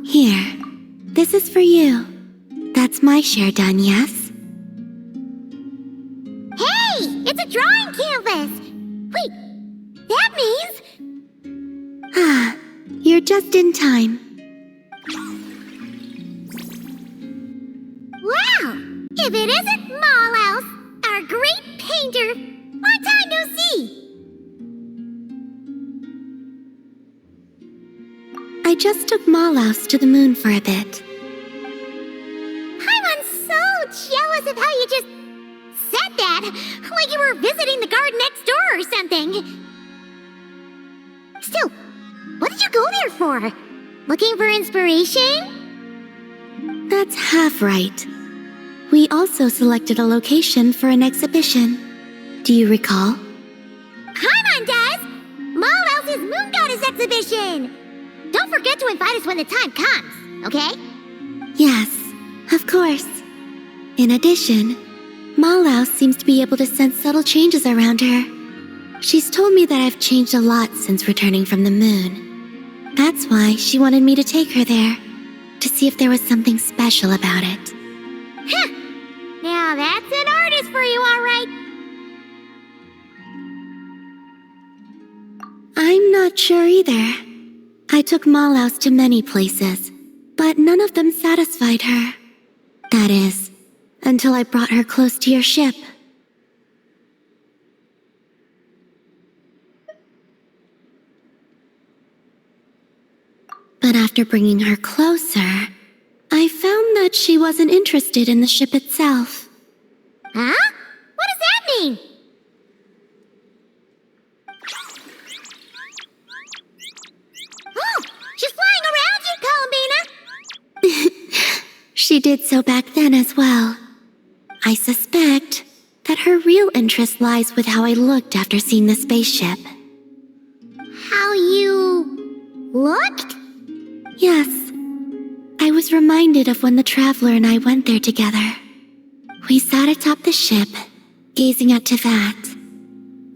Here, this is for you. That's my share done, yes? Hey! It's a drawing canvas! Wait, that means... Ah, you're just in time. Wow! If it isn't Mallouse, our great painter! Long time no see! I just took Mallouse to the moon for a bit. I'm so jealous of how you just said that, like you were visiting the garden next door or something. Still, what did you go there for? Looking for inspiration? That's half right. We also selected a location for an exhibition. Do you recall? Paimon does! Mallouse's Moon Goddess exhibition! Don't forget to invite us when the time comes, okay? Yes, of course. In addition, Mallouse seems to be able to sense subtle changes around her. She's told me that I've changed a lot since returning from the moon. That's why she wanted me to take her there, to see if there was something special about it. Huh! Now that's an artist for you, all right. I'm not sure either. I took Mallouse to many places, but none of them satisfied her. That is, until I brought her close to your ship. But after bringing her closer, I found that she wasn't interested in the ship itself. Huh? What does that mean? Oh, she's flying around you, Columbina! She did so back then as well. I suspect that her real interest lies with how I looked after seeing the spaceship. How you... looked? Yes. I was reminded of when the Traveler and I went there together. We sat atop the ship, gazing at Teyvat.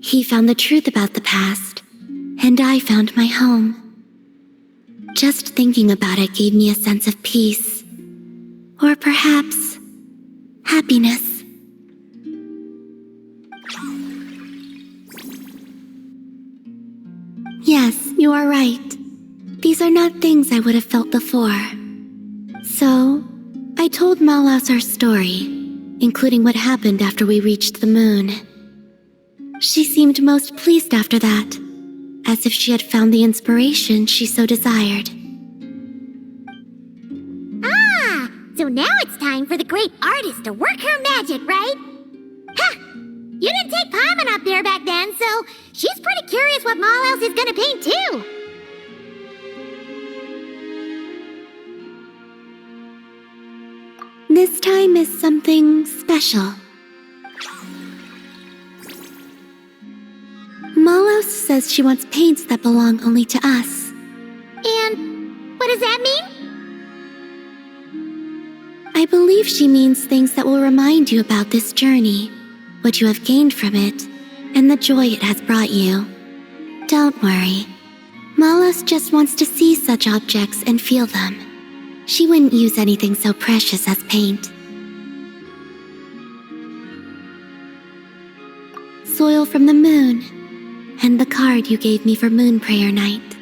He found the truth about the past, and I found my home. Just thinking about it gave me a sense of peace. Or perhaps, happiness. Yes, you are right. These are not things I would have felt before. So, I told Mallouse our story, including what happened after we reached the moon. She seemed most pleased after that, as if she had found the inspiration she so desired. Ah, so now it's time for the great artist to work her magic, right? Ha! You didn't take Paimon up there back then, so she's pretty curious what Mallouse is gonna paint too. This time is something special. Mallouse says she wants paints that belong only to us. And what does that mean? I believe she means things that will remind you about this journey, what you have gained from it, and the joy it has brought you. Don't worry. Mallouse just wants to see such objects and feel them. She wouldn't use anything so precious as paint. Soil from the moon, and the card you gave me for Moon Prayer Night.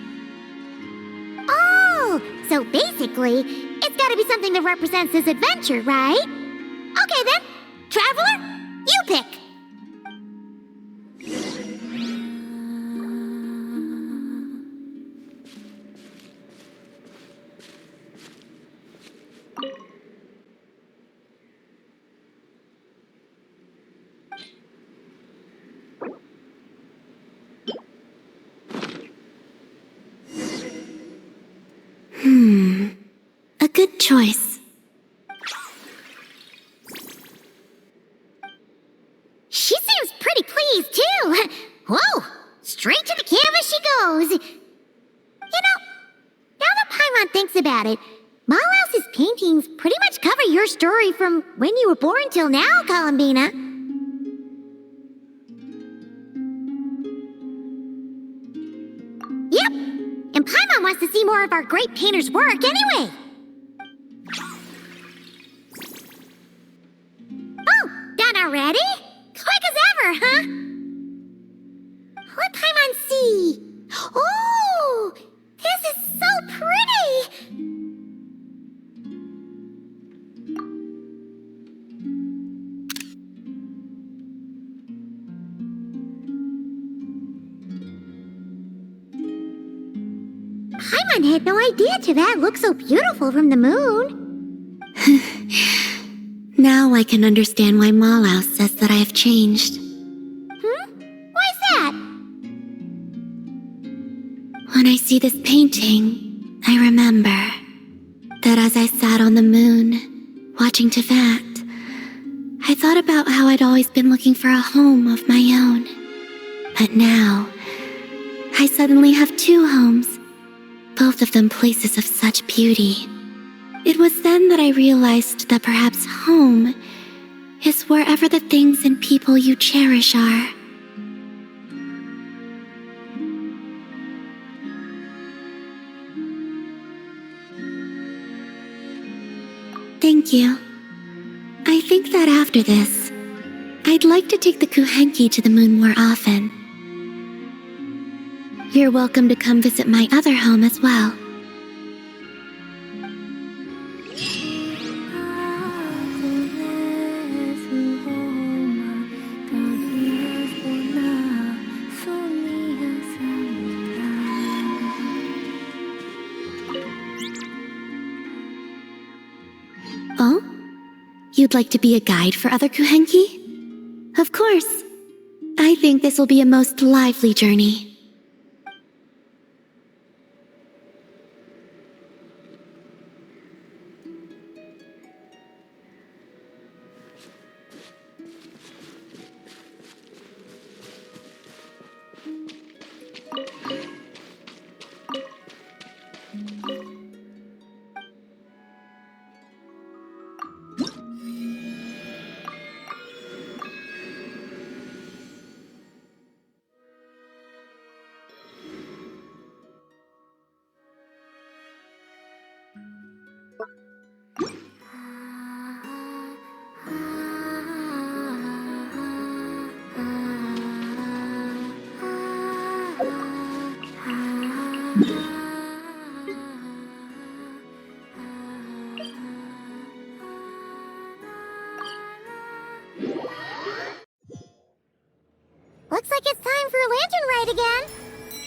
Oh, so basically, it's gotta be something that represents this adventure, right? Okay then, Traveler, you pick. A good choice. She seems pretty pleased, too. Whoa, straight to the canvas she goes. You know, now that Paimon thinks about it, Mallouse's paintings pretty much cover your story from when you were born till now, Columbina. Yep, and Paimon wants to see more of our great painter's work anyway. Oh, done already? Quick as ever, huh? Let Paimon see. Oh, this is so pretty! Paimon had no idea Teyvat looked so beautiful from the moon. Now I can understand why Malaus says that I have changed. Why's that? When I see this painting, I remember that as I sat on the moon, watching Teyvat, I thought about how I'd always been looking for a home of my own. But now, I suddenly have two homes, both of them places of such beauty. It was then that I realized that perhaps home is wherever the things and people you cherish are. Thank you. I think that after this, I'd like to take the Kuhenki to the moon more often. You're welcome to come visit my other home as well. Oh? You'd like to be a guide for other Kuhenki? Of course. I think this will be a most lively journey. Looks like it's time for a lantern ride again.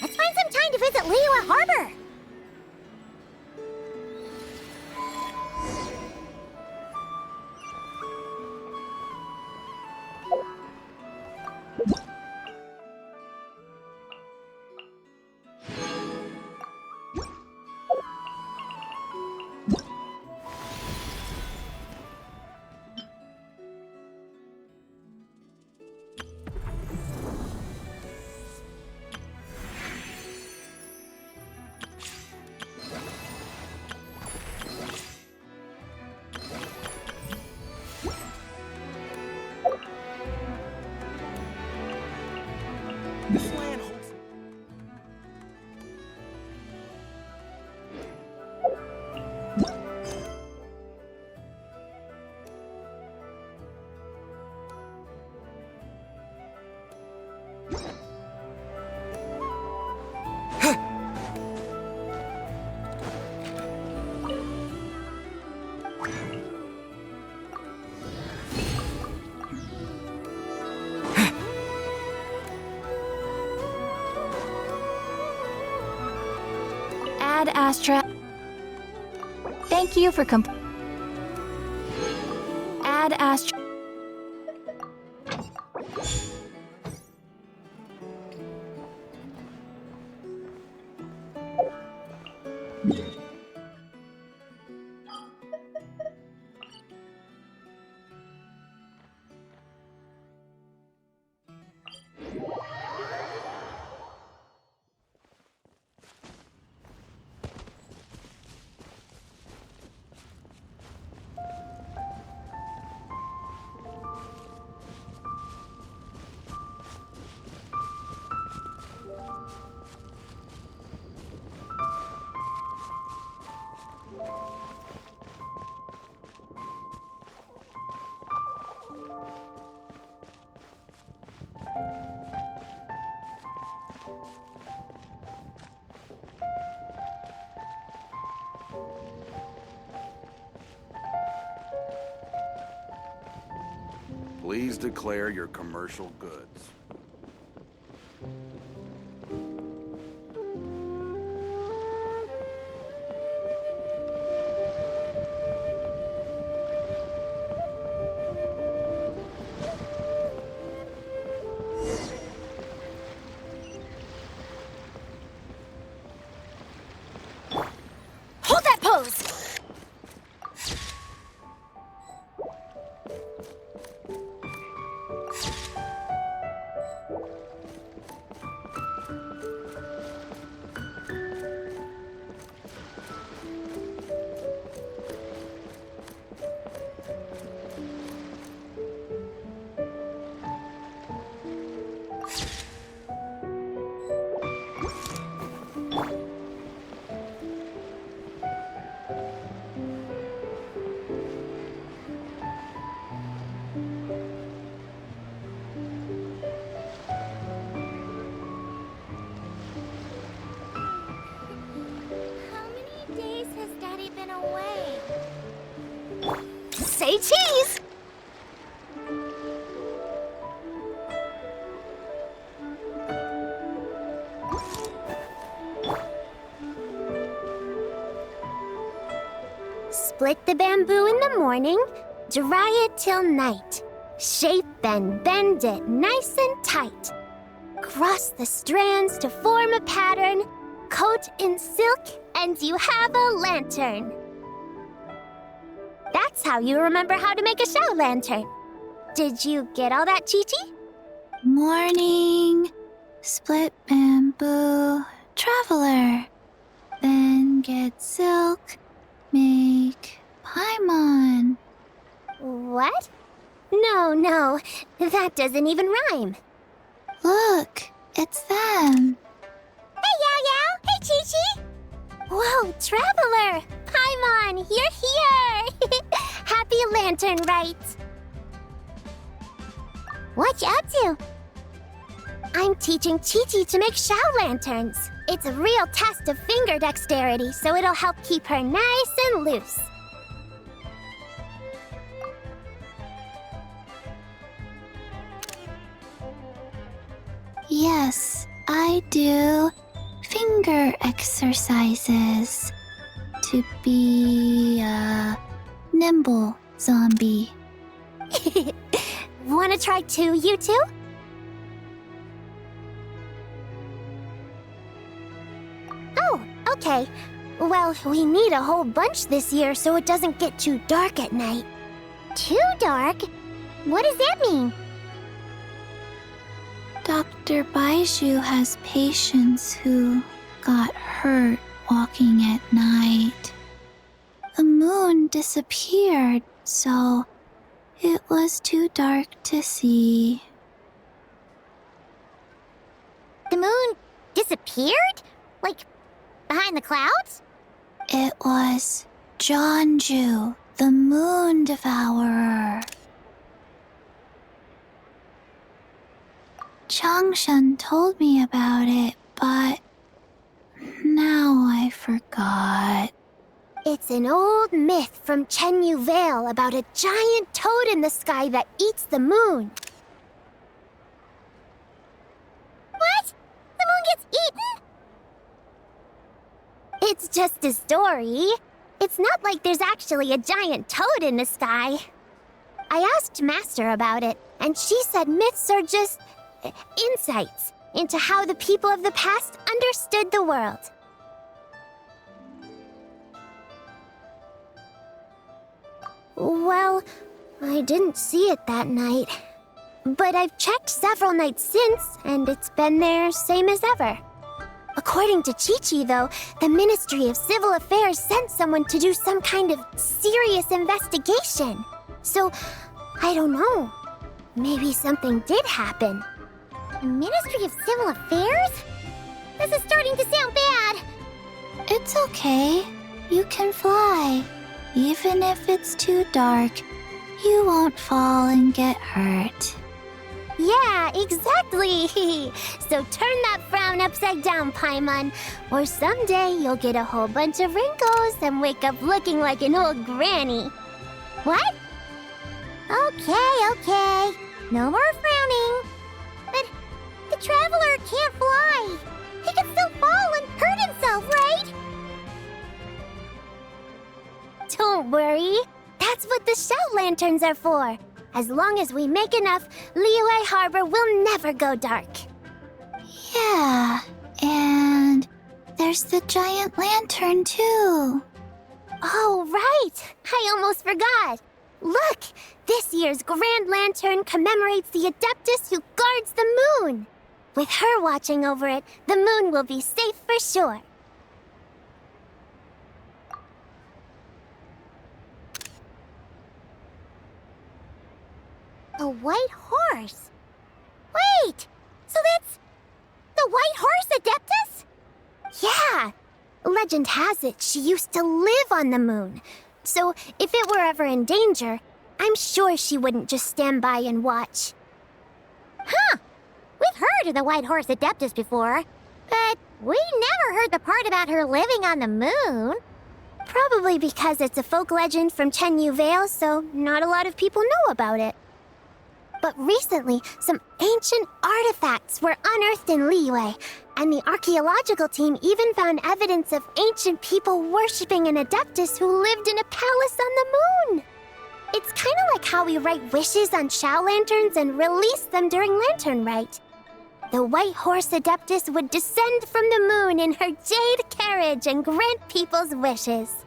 Let's find some time to visit Liyue Harbor. Ad Astra. Thank you for Ad Astra. Please declare your commercial goods. Hold that pose! How many days has Daddy been away? Say cheese! Split the bamboo in the morning, dry it till night. Shape and bend it nice and tight. Cross the strands to form a pattern, coat in silk, and you have a lantern. That's how you remember how to make a shell lantern. Did you get all that, Chi-Chi? Morning, split bamboo, traveler. Then get silk, make paimon. What? No, that doesn't even rhyme. Look, it's them. Hey, Yao Yao! Hey, Chi-Chi! Whoa, Traveler! Paimon, you're here! Happy Lantern Rites! What you up to? I'm teaching Chi-Chi to make shell lanterns. It's a real test of finger dexterity, so it'll help keep her nice and loose. Yes, I do finger exercises to be a nimble zombie. Wanna try too, you two? Oh, okay. Well, we need a whole bunch this year so it doesn't get too dark at night. Too dark? What does that mean? Dr. Baiju has patients who got hurt walking at night. The moon disappeared, so it was too dark to see. The moon disappeared? Like, behind the clouds? It was Jeonju, the moon devourer. Changshan told me about it, but now I forgot. It's an old myth from Chenyu Vale about a giant toad in the sky that eats the moon. What? The moon gets eaten? It's just a story. It's not like there's actually a giant toad in the sky. I asked Master about it, and she said myths are just insights into how the people of the past understood the world. Well, I didn't see it that night. But I've checked several nights since, and it's been there same as ever. According to Chi-Chi, though, the Ministry of Civil Affairs sent someone to do some kind of serious investigation. So, I don't know. Maybe something did happen. The Ministry of Civil Affairs? This is starting to sound bad. It's okay. You can fly. Even if it's too dark, you won't fall and get hurt. Yeah, exactly. So turn that frown upside down, Paimon, or someday you'll get a whole bunch of wrinkles and wake up looking like an old granny. What? Okay. No more frowning. But the traveler can't fly. He can still fall and hurt himself, right? Don't worry. That's what the shout lanterns are for. As long as we make enough, Liyue Harbor will never go dark. Yeah, and there's the giant lantern, too. Oh, right! I almost forgot. Look! This year's Grand Lantern commemorates the Adeptus who guards the moon. With her watching over it, the moon will be safe for sure. A white horse? Wait! So that's the white horse Adeptus? Yeah! Legend has it she used to live on the moon. So if it were ever in danger, I'm sure she wouldn't just stand by and watch. Huh! We've heard of the white horse Adeptus before, but we never heard the part about her living on the moon. Probably because it's a folk legend from Chenyu Vale, so not a lot of people know about it. But recently, some ancient artifacts were unearthed in Liyue, and the archaeological team even found evidence of ancient people worshipping an Adeptus who lived in a palace on the moon. It's kind of like how we write wishes on shout lanterns and release them during Lantern Rite. The white horse Adeptus would descend from the moon in her jade carriage and grant people's wishes.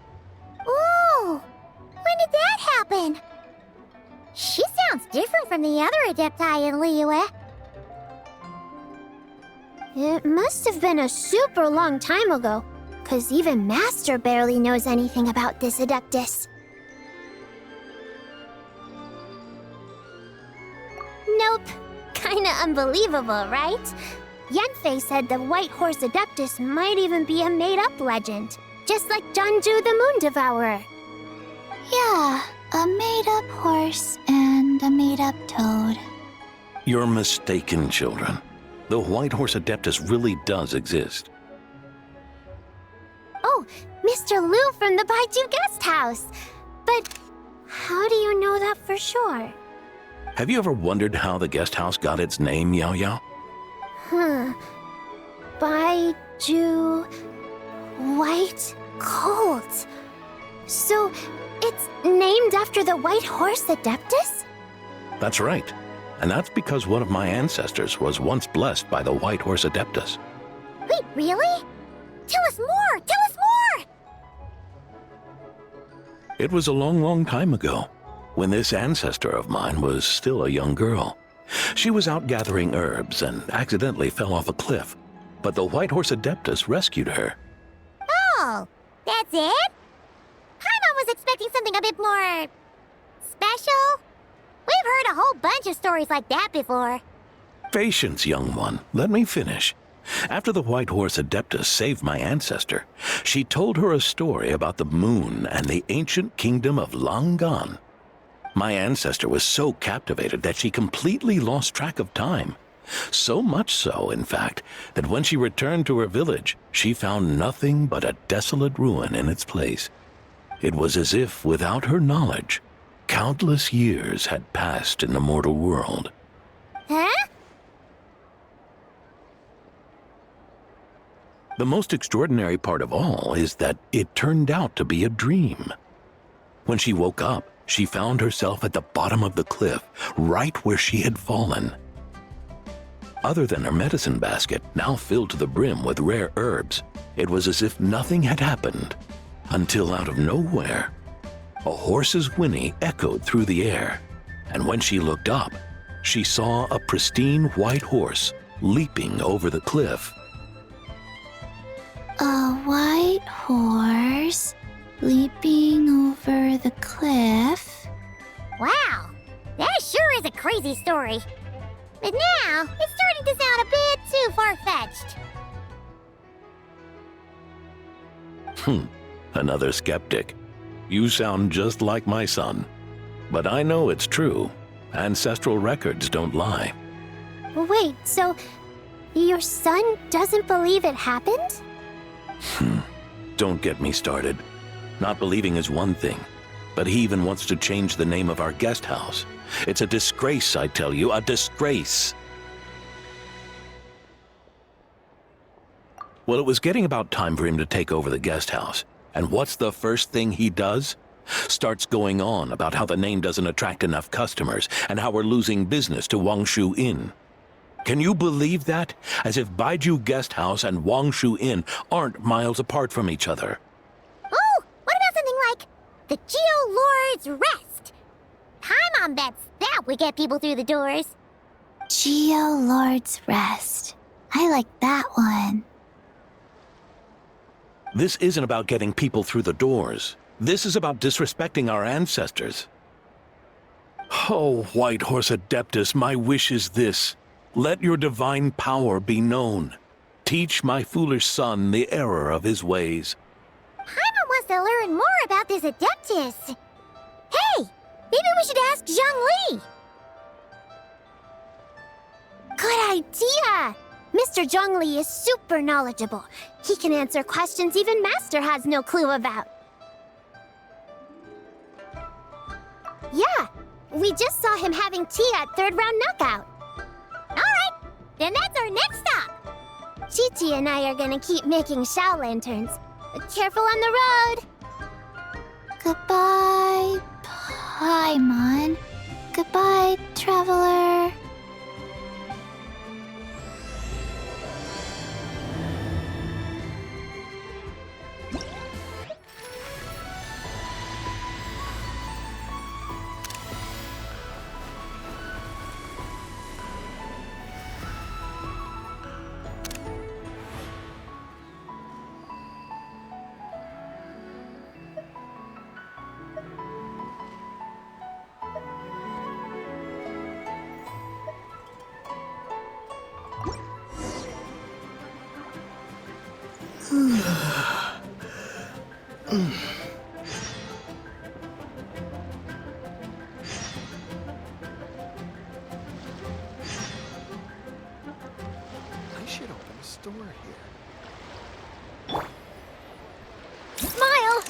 Ooh! When did that happen? She sounds different from the other Adepti in Liyue. It must have been a super long time ago, 'cause even Master barely knows anything about this Adeptus. Nope. Kinda unbelievable, right? Yanfei said the white horse Adeptus might even be a made-up legend, just like Janju the Moon Devourer. Yeah, a made-up horse and a made-up toad. You're mistaken, children. The white horse Adeptus really does exist. Oh, Mr. Liu from the Baiju guest house. But how do you know that for sure? Have you ever wondered how the guest house got its name, Yao Yao? Baiju... White Colt. So, it's named after the white horse Adeptus? That's right. And that's because one of my ancestors was once blessed by the white horse Adeptus. Wait, really? Tell us more! Tell us more! It was a long, long time ago, when this ancestor of mine was still a young girl. She was out gathering herbs and accidentally fell off a cliff, but the white horse Adeptus rescued her. Oh, that's it? Paimon was expecting something a bit more... special? We've heard a whole bunch of stories like that before. Patience, young one. Let me finish. After the white horse Adeptus saved my ancestor, she told her a story about the moon and the ancient kingdom of Langan. My ancestor was so captivated that she completely lost track of time. So much so, in fact, that when she returned to her village, she found nothing but a desolate ruin in its place. It was as if, without her knowledge, countless years had passed in the mortal world. Huh? The most extraordinary part of all is that it turned out to be a dream. When she woke up, she found herself at the bottom of the cliff, right where she had fallen. Other than her medicine basket, now filled to the brim with rare herbs, it was as if nothing had happened, until out of nowhere, a horse's whinny echoed through the air, and when she looked up, she saw a pristine white horse leaping over the cliff. A white horse leaping over the cliff? Wow, that sure is a crazy story. But now, it's starting to sound a bit too far-fetched. Another skeptic. You sound just like my son. But I know it's true. Ancestral records don't lie. Wait, so your son doesn't believe it happened? Don't get me started. Not believing is one thing. But he even wants to change the name of our guest house. It's a disgrace, I tell you, a disgrace. Well, it was getting about time for him to take over the guest house. And what's the first thing he does? Starts going on about how the name doesn't attract enough customers and how we're losing business to Wangshu Inn. Can you believe that? As if Baiju Guest House and Wangshu Inn aren't miles apart from each other. Oh, what about something like the Geo Lord's Rest? Paimon bets that would get people through the doors. Geo Lord's Rest. I like that one. This isn't about getting people through the doors. This is about disrespecting our ancestors. Oh, White Horse Adeptus, my wish is this. Let your divine power be known. Teach my foolish son the error of his ways. Paimon wants to learn more about this Adeptus. Hey, maybe we should ask Zhang Li. Good idea! Mr. Zhongli is super knowledgeable. He can answer questions even Master has no clue about. Yeah, we just saw him having tea at third round knockout. Alright, then that's our next stop. Chi-Chi and I are gonna keep making Shao lanterns. But careful on the road. Goodbye, Paimon. Goodbye, traveler. I should open a store here. Smile!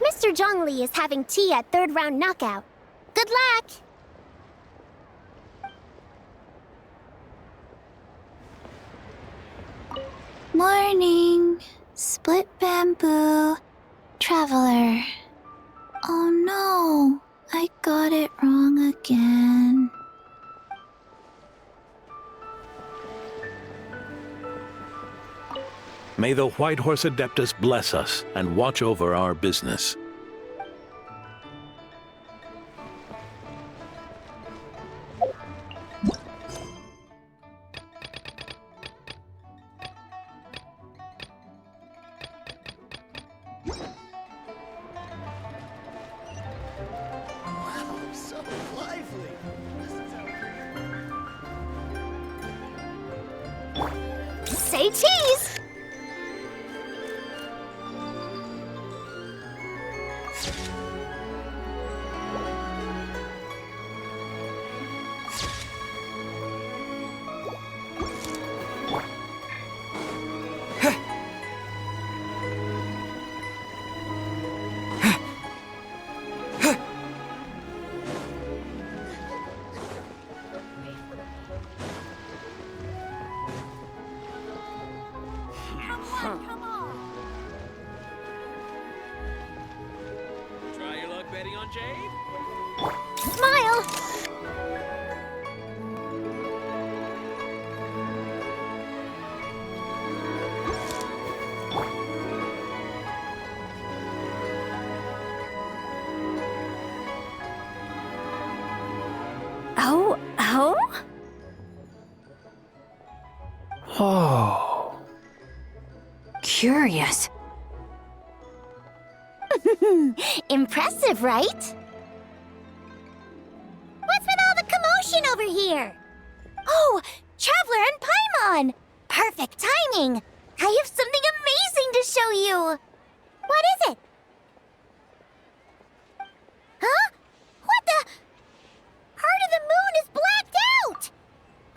Mr. Zhongli is having tea at third round knockout. Good luck! Morning. Split bamboo. Traveler. Oh no. I got it wrong again. May the White Horse Adeptus bless us and watch over our business. Wow, so lively. Say cheese! Try your luck betting on Jade? Smile! Oh? Oh. Curious. Impressive, right? Genshin over here! Oh, Traveler and Paimon! Perfect timing! I have something amazing to show you! What is it? Huh? What the? Part of the moon is blacked out!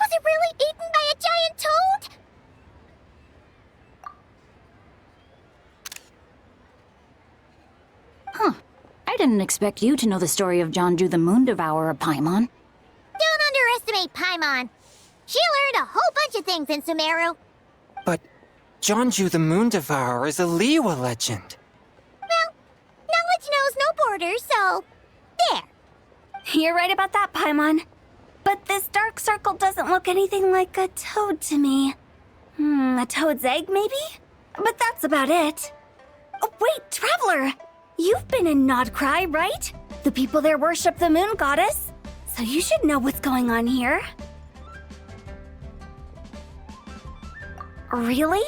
Was it really eaten by a giant toad? Huh. I didn't expect you to know the story of Jonju the Moon Devourer, Paimon. Don't underestimate Paimon. She learned a whole bunch of things in Sumeru. But Jonju the Moon Devourer is a Liyue legend. Well, knowledge knows no borders, so there. You're right about that, Paimon. But this dark circle doesn't look anything like a toad to me. A toad's egg, maybe? But that's about it. Oh, wait, Traveler! You've been in Nod-Krai, right? The people there worship the moon goddess. So you should know what's going on here. Really?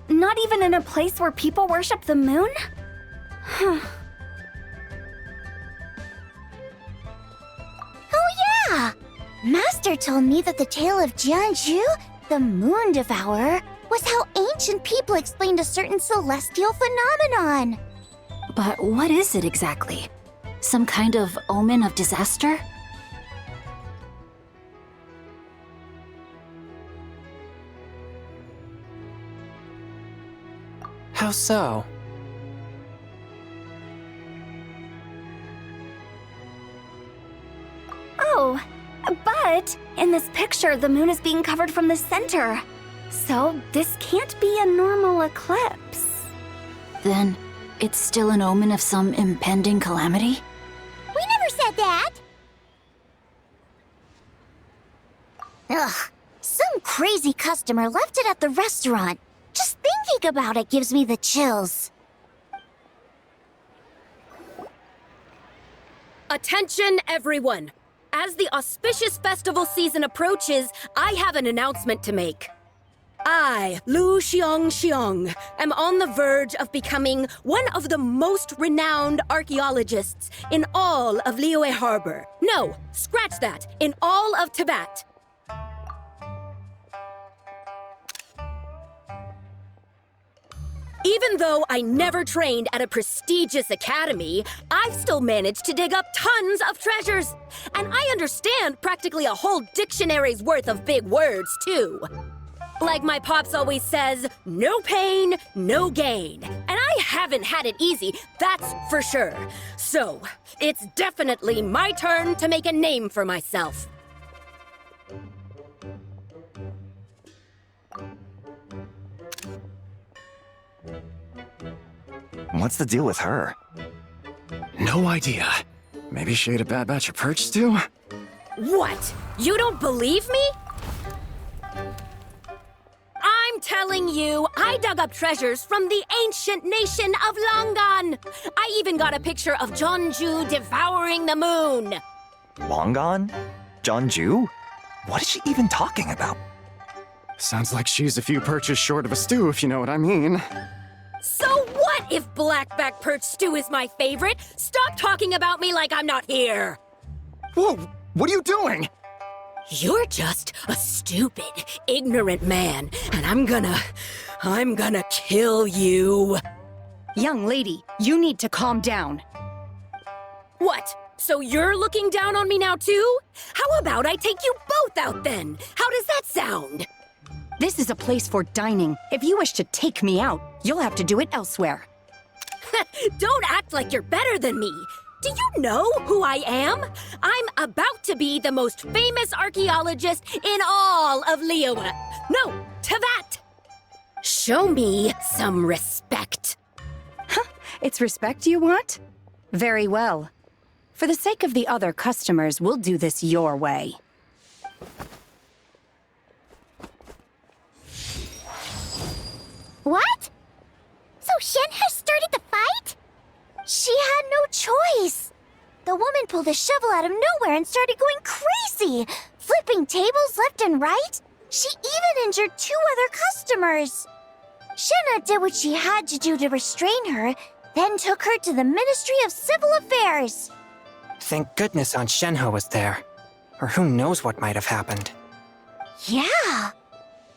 Not even in a place where people worship the moon? Oh yeah! Master told me that the tale of Jianzhu, the Moon Devourer, was how ancient people explained a certain celestial phenomenon. But what is it exactly? Some kind of omen of disaster? How so? Oh, but in this picture, the moon is being covered from the center. So this can't be a normal eclipse. Then it's still an omen of some impending calamity? We never said that! Ugh, some crazy customer left it at the restaurant. Just thinking about it gives me the chills. Attention, everyone! As the auspicious festival season approaches, I have an announcement to make. I, Lu Xiong, am on the verge of becoming one of the most renowned archaeologists in all of Liyue Harbor. No, scratch that, in all of Tibet. Even though I never trained at a prestigious academy, I've still managed to dig up tons of treasures. And I understand practically a whole dictionary's worth of big words, too. Like my pops always says, no pain, no gain. And I haven't had it easy, that's for sure. So, it's definitely my turn to make a name for myself. What's the deal with her? No idea. Maybe she ate a bad batch of perch stew? What? You don't believe me? I'm telling you, I dug up treasures from the ancient nation of Longan. I even got a picture of Jonju devouring the moon. Longan? Jonju? What is she even talking about? Sounds like she's a few perches short of a stew, if you know what I mean. So what if blackback perch stew is my favorite? Stop talking about me like I'm not here. Whoa, what are you doing? You're just a stupid, ignorant man, and I'm gonna kill you. Young lady, you need to calm down. What? So you're looking down on me now too? How about I take you both out then? How does that sound? This is a place for dining. If you wish to take me out, you'll have to do it elsewhere. Don't act like you're better than me. Do you know who I am? I'm about to be the most famous archaeologist in all of Liyue. No, Tibet. Show me some respect. It's respect you want? Very well. For the sake of the other customers, we'll do this your way. What? So Shen has started the fight? She had no choice. The woman pulled a shovel out of nowhere and started going crazy, flipping tables left and right. She even injured 2 other customers. Shenna did what she had to do to restrain her, then took her to the Ministry of Civil Affairs. Thank goodness Aunt Shenhe was there. Or who knows what might have happened. Yeah.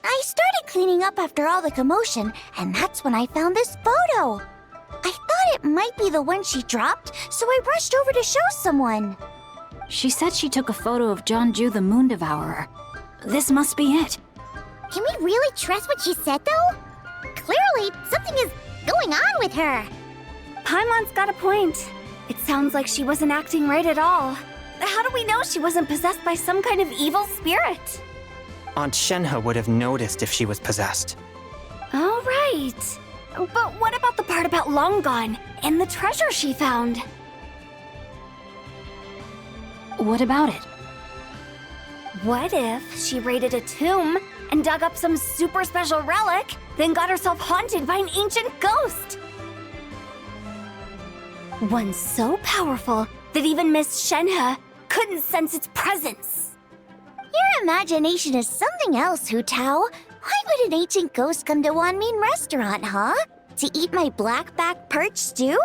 I started cleaning up after all the commotion, and that's when I found this photo. I thought it might be the one she dropped, so I rushed over to show someone. She said she took a photo of Jeonju the Moon Devourer. This must be it. Can we really trust what she said, though? Clearly, something is going on with her. Paimon's got a point. It sounds like she wasn't acting right at all. How do we know she wasn't possessed by some kind of evil spirit? Aunt Shenhe would have noticed if she was possessed. All right. But what about the part about Long Gone and the treasure she found? What about it? What if she raided a tomb and dug up some super special relic, then got herself haunted by an ancient ghost? One so powerful that even Miss Shenhe couldn't sense its presence. Your imagination is something else, Hu Tao. Why would an ancient ghost come to Wanmin restaurant, huh? To eat my black-back perch stew?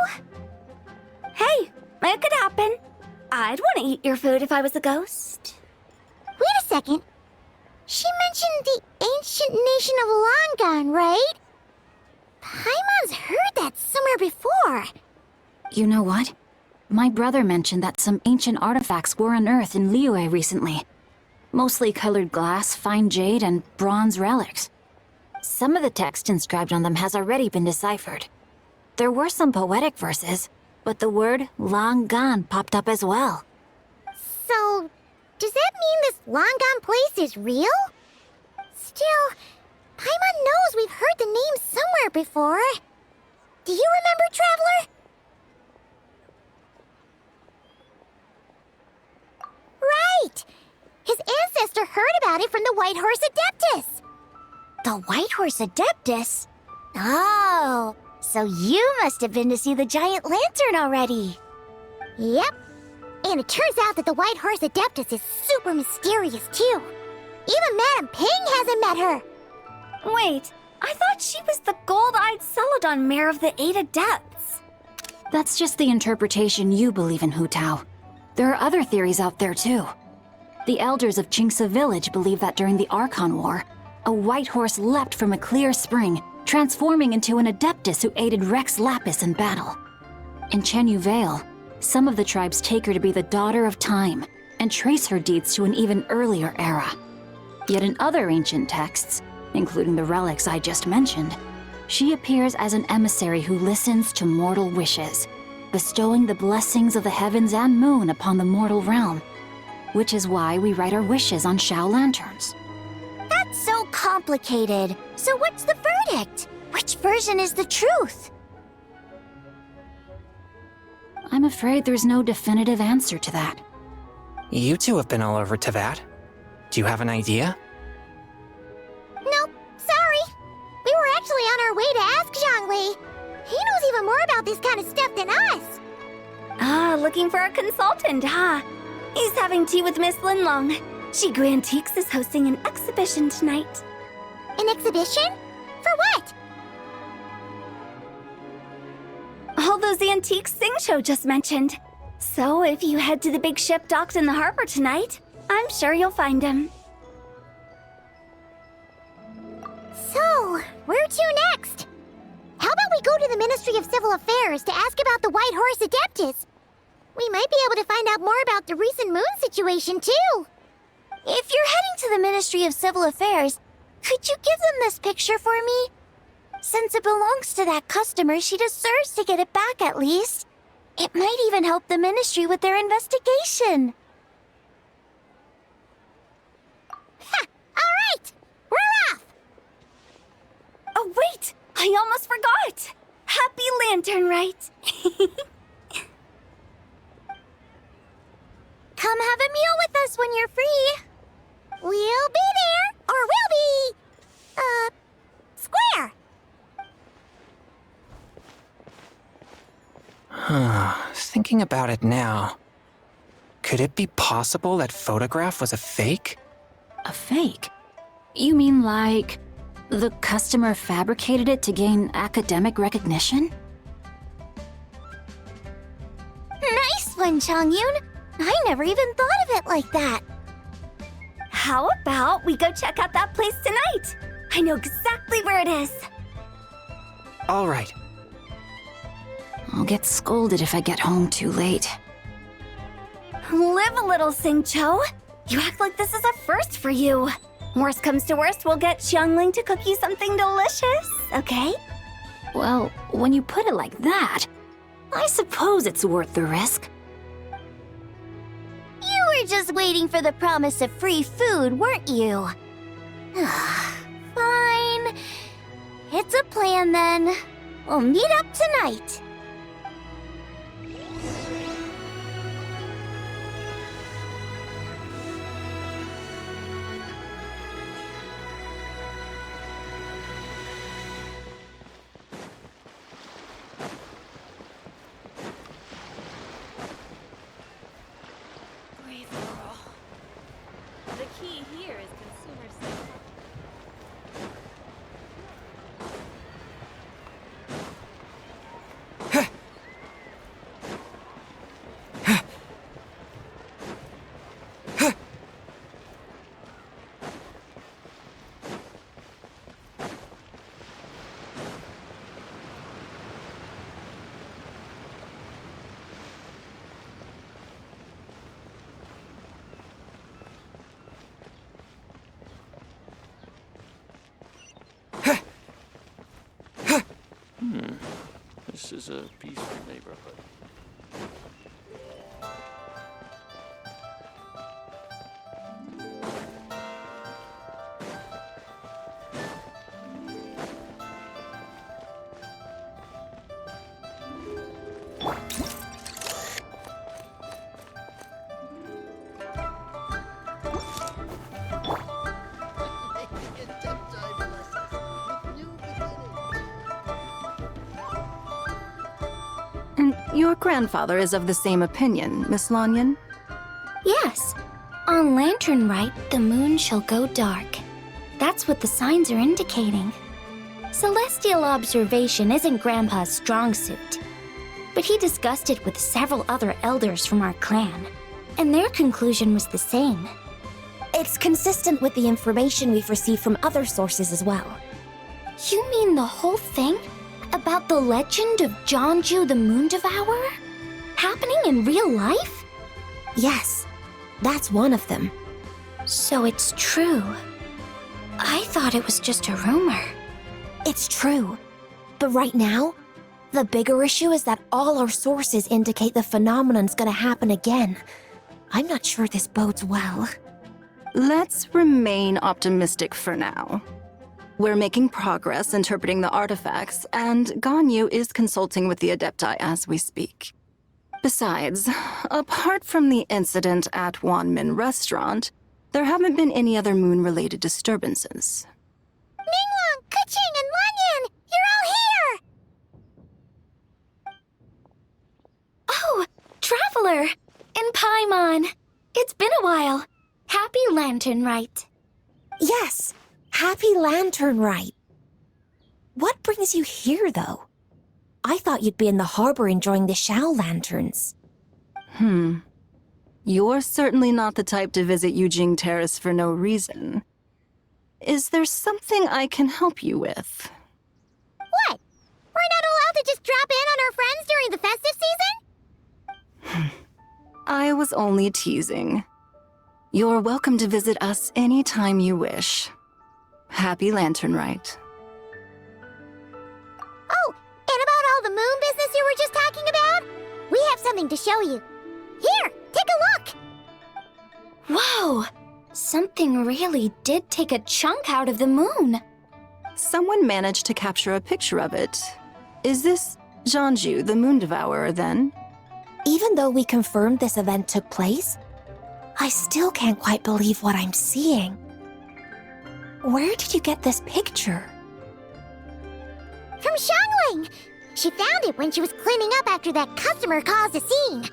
Hey, it could happen. I'd want to eat your food if I was a ghost. Wait a second. She mentioned the ancient nation of Long Gone, right? Paimon's heard that somewhere before. You know what? My brother mentioned that some ancient artifacts were unearthed in Liyue recently. Mostly colored glass, fine jade, and bronze relics. Some of the text inscribed on them has already been deciphered. There were some poetic verses, but the word Long Gone popped up as well. So, does that mean this Long Gone place is real? Still, Paimon knows we've heard the name somewhere before. Do you remember, Traveler? Right! His ancestor heard about it from the White Horse Adeptus. The White Horse Adeptus? Oh, so you must have been to see the giant lantern already. Yep. And it turns out that the White Horse Adeptus is super mysterious, too. Even Madame Ping hasn't met her. Wait, I thought she was the gold-eyed Celadon mare of the 8 Adepts. That's just the interpretation you believe in, Hu Tao. There are other theories out there, too. The elders of Qingce Village believe that during the Archon War, a white horse leapt from a clear spring, transforming into an Adeptus who aided Rex Lapis in battle. In Chenyu Vale, some of the tribes take her to be the daughter of time and trace her deeds to an even earlier era. Yet in other ancient texts, including the relics I just mentioned, she appears as an emissary who listens to mortal wishes, bestowing the blessings of the heavens and moon upon the mortal realm, which is why we write our wishes on Shao lanterns. That's so complicated. So what's the verdict? Which version is the truth? I'm afraid there's no definitive answer to that. You two have been all over Teyvat. Do you have an idea? Nope, sorry. We were actually on our way to ask Zhongli. He knows even more about this kind of stuff than us. Ah, looking for a consultant, huh? He's having tea with Miss Linlong. Shigu Antiques is hosting an exhibition tonight. An exhibition? For what? All those antiques Sing Show just mentioned. So if you head to the big ship docked in the harbor tonight, I'm sure you'll find him. So, where to next? How about we go to the Ministry of Civil Affairs to ask about the White Horse Adeptus? We might be able to find out more about the recent moon situation, too. If you're heading to the Ministry of Civil Affairs, could you give them this picture for me? Since it belongs to that customer, she deserves to get it back at least. It might even help the Ministry with their investigation. Ha! All right! We're off! Oh, wait! I almost forgot! Happy Lantern Rite! Come have a meal with us when you're free. We'll be there, or we'll be... square. Thinking about it now, could it be possible that photograph was a fake? A fake? You mean like the customer fabricated it to gain academic recognition? Nice one, Chongyun. I never even thought of it like that. how about we go check out that place tonight? I know exactly where it is. All right. I'll get scolded if I get home too late. Live a little, Singcho. You act like this is a first for you. Worst comes to worst, we'll get Xiangling to cook you something delicious, okay? Well, when you put it like that, I suppose it's worth the risk. You were just waiting for the promise of free food, weren't you? Fine. It's a plan then. We'll meet up tonight. Brave girl. The key here is consumer safety. This is a peaceful neighborhood. And your grandfather is of the same opinion, Miss Lanyan? Yes. On Lantern Rite, the moon shall go dark. That's what the signs are indicating. Celestial observation isn't Grandpa's strong suit. But he discussed it with several other elders from our clan, and their conclusion was the same. It's consistent with the information we've received from other sources as well. You mean the whole thing? About the legend of Jeonju the Moon Devourer? Happening in real life? Yes, that's one of them. So it's true. I thought it was just a rumor. It's true. But right now, the bigger issue is that all our sources indicate the phenomenon's gonna happen again. I'm not sure this bodes well. Let's remain optimistic for now. We're making progress interpreting the artifacts, and Ganyu is consulting with the Adepti as we speak. Besides, apart from the incident at Wanmin Restaurant, there haven't been any other moon-related disturbances. Minglong, Kuching, and Lanyan! You're all here! Oh, Traveler! And Paimon! It's been a while. Happy Lantern Rite. Yes, Happy Lantern Rite. What brings you here, though? I thought you'd be in the harbor enjoying the Shao Lanterns. You're certainly not the type to visit Yujing Terrace for no reason. Is there something I can help you with? What? We're not allowed to just drop in on our friends during the festive season? I was only teasing. You're welcome to visit us anytime you wish. Happy Lantern Rite. Oh, and about all the moon business you were just talking about? We have something to show you. Here, take a look! Whoa! Something really did take a chunk out of the moon. Someone managed to capture a picture of it. Is this Jeonju, the Moon Devourer, then? Even though we confirmed this event took place, I still can't quite believe what I'm seeing. Where did you get this picture? From Xiangling! She found it when she was cleaning up after that customer caused a scene.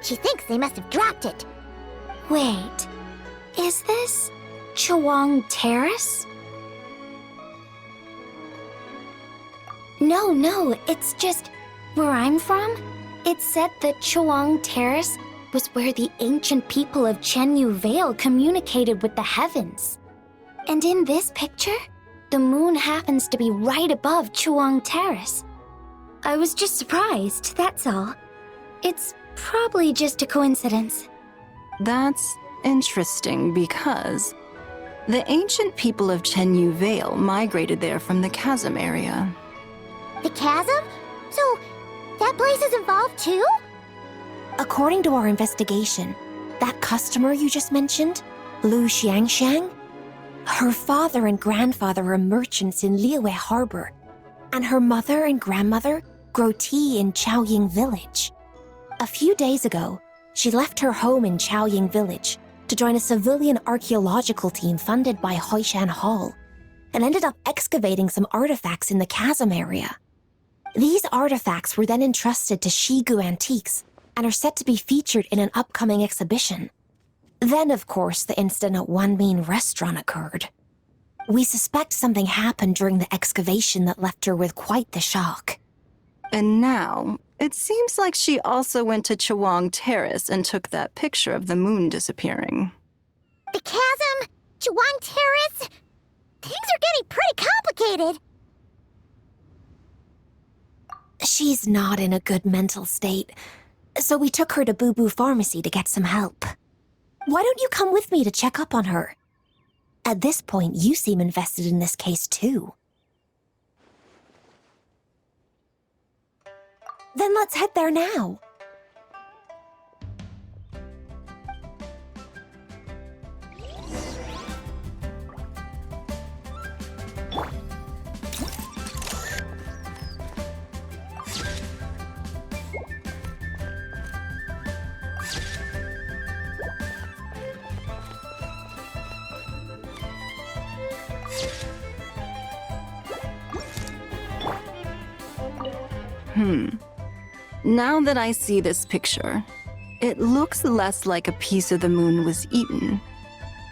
She thinks they must have dropped it. Wait, is this Chawang Terrace? No, it's just where I'm from. It said that Chawang Terrace was where the ancient people of Chenyu Vale communicated with the heavens. And in this picture, the moon happens to be right above Chuang Terrace. I was just surprised, that's all. It's probably just a coincidence. That's interesting because the ancient people of Chenyu Vale migrated there from the chasm area. The chasm? So, that place is involved too? According to our investigation, that customer you just mentioned, Lu Xiangxiang, her father and grandfather are merchants in Liyue Harbor, and her mother and grandmother grow tea in Chaoying Village. A few days ago, she left her home in Chaoying Village to join a civilian archaeological team funded by Hoishan Hall, and ended up excavating some artifacts in the chasm area. These artifacts were then entrusted to Shigu Antiques and are set to be featured in an upcoming exhibition. Then, of course, the incident at Wanmin Restaurant occurred. We suspect something happened during the excavation that left her with quite the shock. And now, it seems like she also went to Chuang Terrace and took that picture of the moon disappearing. The chasm? Chuang Terrace? Things are getting pretty complicated. She's not in a good mental state, so we took her to Boo Boo Pharmacy to get some help. Why don't you come with me to check up on her? At this point, you seem invested in this case too. Then let's head there now. Now that I see this picture, it looks less like a piece of the moon was eaten,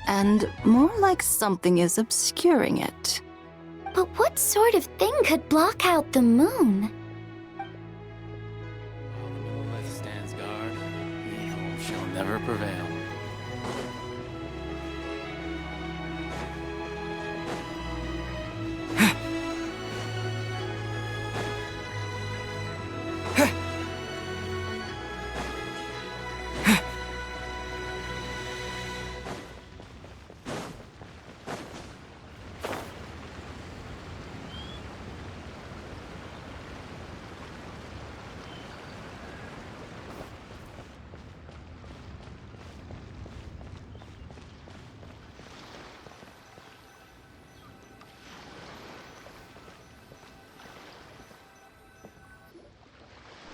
and more like something is obscuring it. But what sort of thing could block out the moon? Left stands guard. Evil shall never prevail.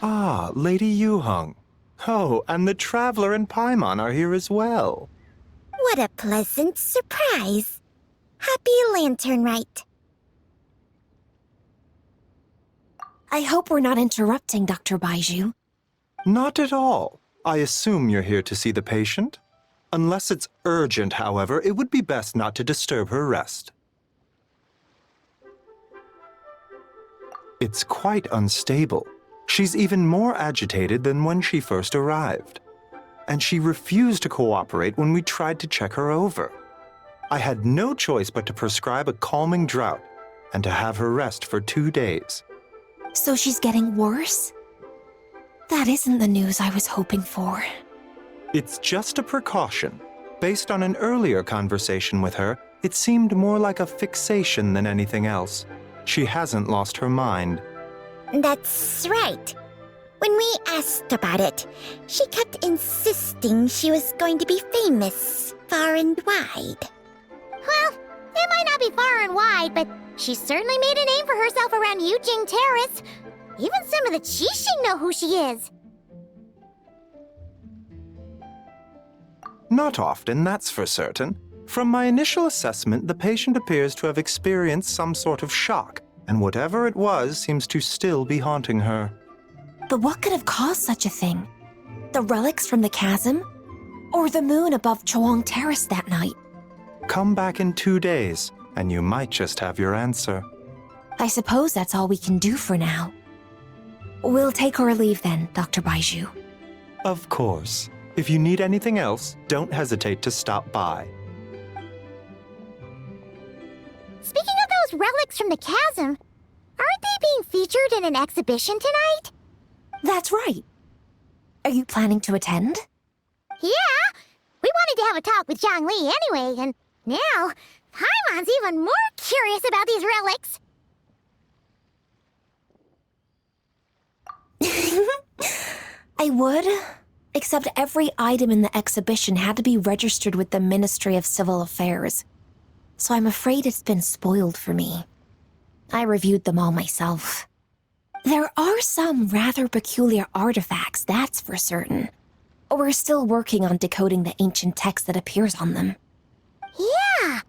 Ah, Lady Yuheng. Oh, and the Traveler and Paimon are here as well. What a pleasant surprise. Happy Lantern Rite. I hope we're not interrupting, Dr. Baiju. Not at all. I assume you're here to see the patient? Unless it's urgent, however, it would be best not to disturb her rest. It's quite unstable. She's even more agitated than when she first arrived. And she refused to cooperate when we tried to check her over. I had no choice but to prescribe a calming draught and to have her rest for 2 days. So she's getting worse? That isn't the news I was hoping for. It's just a precaution. Based on an earlier conversation with her, it seemed more like a fixation than anything else. She hasn't lost her mind. That's right. When we asked about it, she kept insisting she was going to be famous far and wide. Well, it might not be far and wide, but she certainly made a name for herself around Yujing Terrace. Even some of the Qixing know who she is. Not often, that's for certain. From my initial assessment, the patient appears to have experienced some sort of shock, and whatever it was seems to still be haunting her. But what could have caused such a thing? The relics from the chasm? Or the moon above Chuang Terrace that night? Come back in 2 days, and you might just have your answer. I suppose that's all we can do for now. We'll take our leave then, Dr. Baiju. Of course. If you need anything else, don't hesitate to stop by. Speaking of those relics from the chasm, aren't they being featured in an exhibition tonight? That's right. Are you planning to attend? Yeah! We wanted to have a talk with Zhongli anyway, and now Paimon's even more curious about these relics. I would, except every item in the exhibition had to be registered with the Ministry of Civil Affairs. So I'm afraid it's been spoiled for me. I reviewed them all myself. There are some rather peculiar artifacts, that's for certain. We're still working on decoding the ancient text that appears on them. Yeah!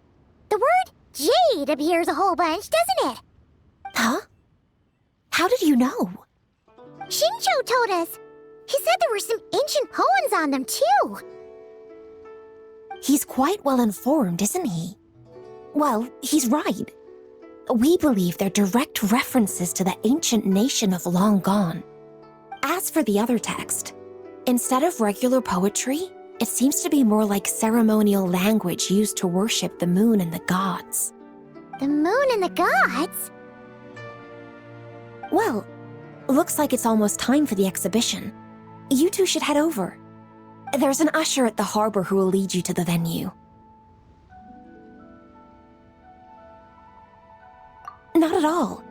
The word jade appears a whole bunch, doesn't it? Huh? How did you know? Shincho told us. He said there were some ancient poems on them, too. He's quite well informed, isn't he? Well, he's right. We believe they're direct references to the ancient nation of long gone. As for the other text, instead of regular poetry, it seems to be more like ceremonial language used to worship the moon and the gods. The moon and the gods? Well, looks like it's almost time for the exhibition. You two should head over. There's an usher at the harbor who will lead you to the venue. Not at all.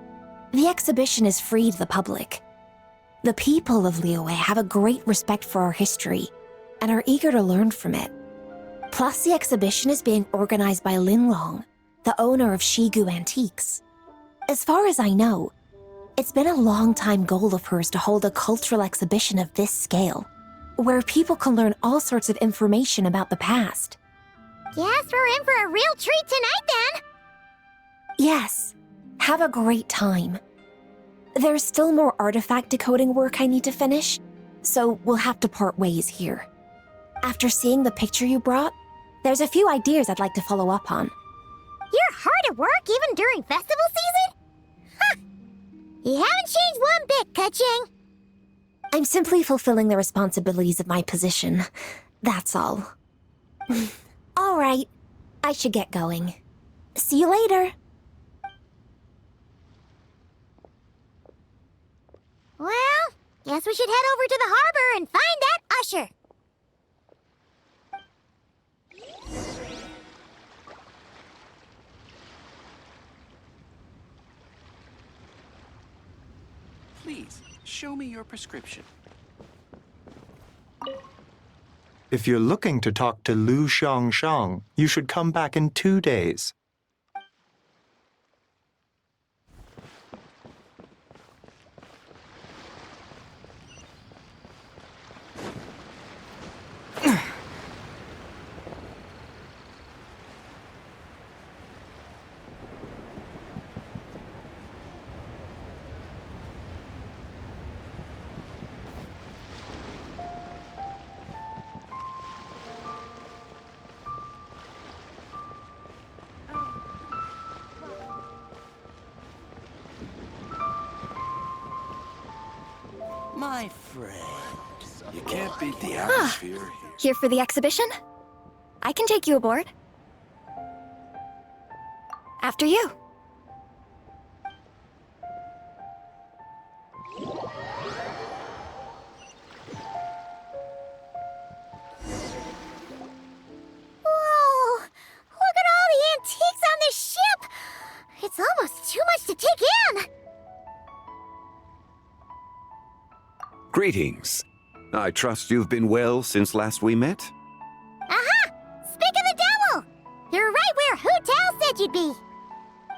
The exhibition is free to the public. The people of Liyue have a great respect for our history and are eager to learn from it. Plus, the exhibition is being organized by Linlong, the owner of Shigu Antiques. As far as I know, it's been a long-time goal of hers to hold a cultural exhibition of this scale, where people can learn all sorts of information about the past. Guess we're in for a real treat tonight, then! Yes. Have a great time. There's still more artifact decoding work I need to finish, so we'll have to part ways here. After seeing the picture you brought, there's a few ideas I'd like to follow up on. You're hard at work even during festival season? Huh! You haven't changed one bit, Ka-Ching. I'm simply fulfilling the responsibilities of my position. That's all. All right. I should get going. See you later. Well, guess we should head over to the harbor and find that usher. Please, show me your prescription. If you're looking to talk to Lu Xiangshang, you should come back in 2 days. My friend, you can't beat the atmosphere here. Here for the exhibition? I can take you aboard. After you. Whoa! Look at all the antiques on this ship! It's almost too much to take in! Greetings. I trust you've been well since last we met? Aha! Speak of the devil! You're right where Hu Tao said you'd be!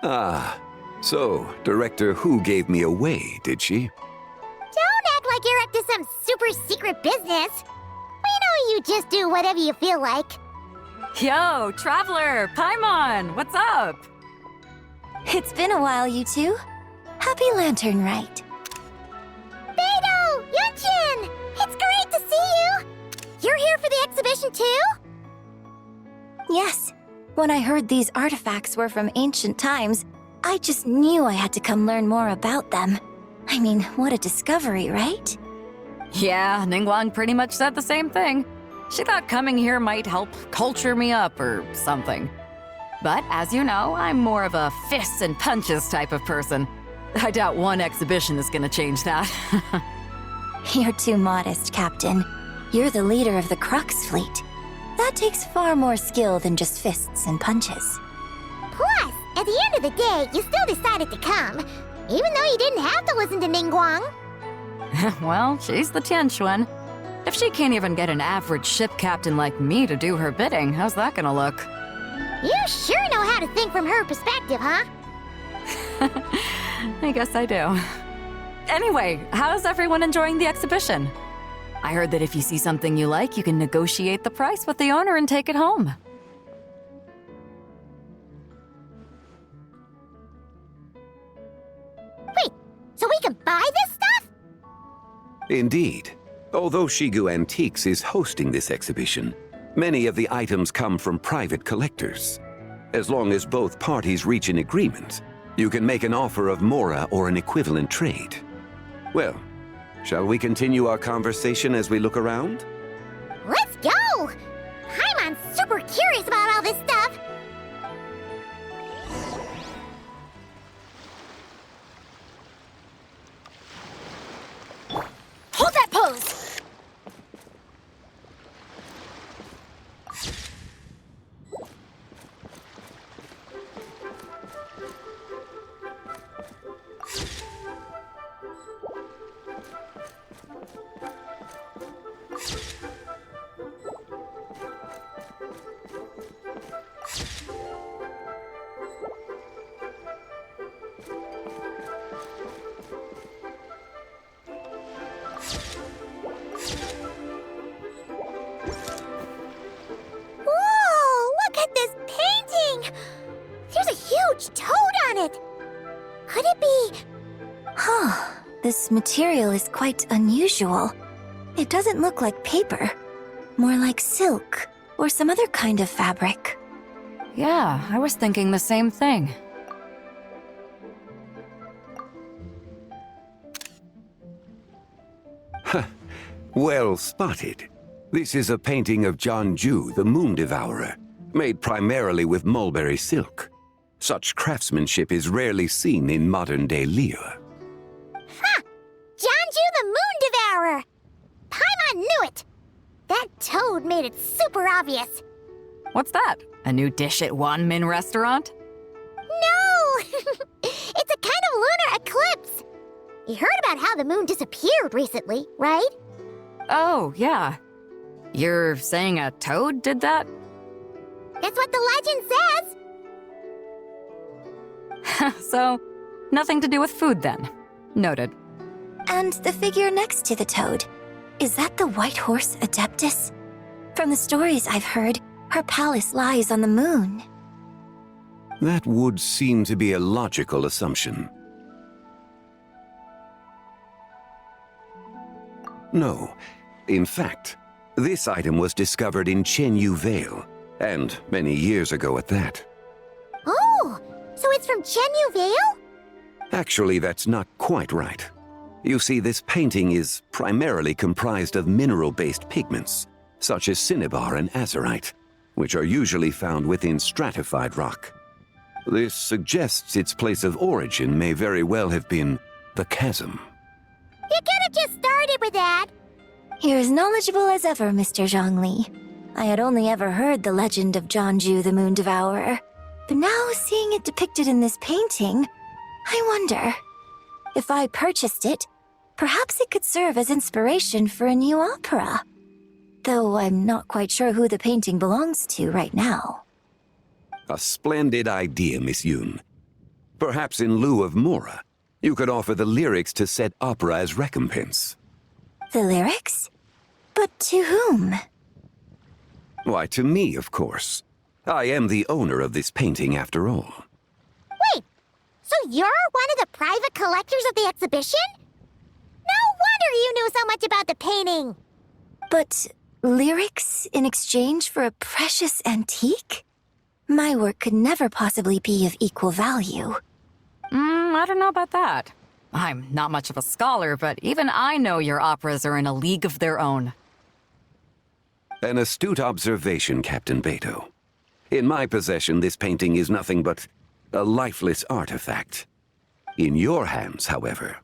Ah, so Director Hu gave me away, did she? Don't act like you're up to some super secret business! We know you just do whatever you feel like. Yo, Traveler! Paimon! What's up? It's been a while, you two. Happy Lantern Rite. Beidou! Yunchin! It's great to see you! You're here for the exhibition too? Yes. When I heard these artifacts were from ancient times, I just knew I had to come learn more about them. I mean, what a discovery, right? Yeah, Ningguang pretty much said the same thing. She thought coming here might help culture me up or something. But as you know, I'm more of a fists and punches type of person. I doubt one exhibition is gonna change that. You're too modest, Captain. You're the leader of the Crux fleet. That takes far more skill than just fists and punches. Plus, at the end of the day, you still decided to come, even though you didn't have to listen to Ningguang. Well, she's the Tianch one. If she can't even get an average ship captain like me to do her bidding, how's that gonna look? You sure know how to think from her perspective, huh? I guess I do. Anyway, how's everyone enjoying the exhibition? I heard that if you see something you like, you can negotiate the price with the owner and take it home. Wait, so we can buy this stuff? Indeed. Although Shigu Antiques is hosting this exhibition, many of the items come from private collectors. As long as both parties reach an agreement, you can make an offer of mora or an equivalent trade. Well, shall we continue our conversation as we look around? Let's go! Paimon's super curious about all this stuff. Hold that pose! This material is quite unusual. It doesn't look like paper. More like silk, or some other kind of fabric. Yeah, I was thinking the same thing. Well spotted. This is a painting of Jianju, the Moon Devourer, made primarily with mulberry silk. Such craftsmanship is rarely seen in modern-day Liyue. Ha! Jianju the Moon Devourer! Paimon knew it! That toad made it super obvious. What's that? A new dish at Wanmin restaurant? No! It's a kind of lunar eclipse. You heard about how the moon disappeared recently, right? Oh, yeah. You're saying a toad did that? That's what the legend says. So, nothing to do with food then. Noted. And the figure next to the toad, is that the white horse Adeptus? From the stories I've heard, her palace lies on the moon. That would seem to be a logical assumption. No. In fact, this item was discovered in Chenyu Vale, and many years ago at that. Oh, so it's from Chenyu Vale? Actually, that's not quite right. You see, this painting is primarily comprised of mineral-based pigments, such as cinnabar and azurite, which are usually found within stratified rock. This suggests its place of origin may very well have been the chasm. You could have just started with that. You're as knowledgeable as ever, Mr. Zhongli. I had only ever heard the legend of Jianju the Moon Devourer, but now seeing it depicted in this painting, I wonder, if I purchased it, perhaps it could serve as inspiration for a new opera. Though I'm not quite sure who the painting belongs to right now. A splendid idea, Miss Yoon. Perhaps in lieu of mora, you could offer the lyrics to said opera as recompense. The lyrics? But to whom? Why, to me, of course. I am the owner of this painting, after all. Wait, so you're one of the private collectors of the exhibition? No wonder you knew so much about the painting. But lyrics in exchange for a precious antique? My work could never possibly be of equal value. I don't know about that. I'm not much of a scholar, but even I know your operas are in a league of their own. An astute observation, Captain Beto. In my possession, this painting is nothing but a lifeless artifact. In your hands, however,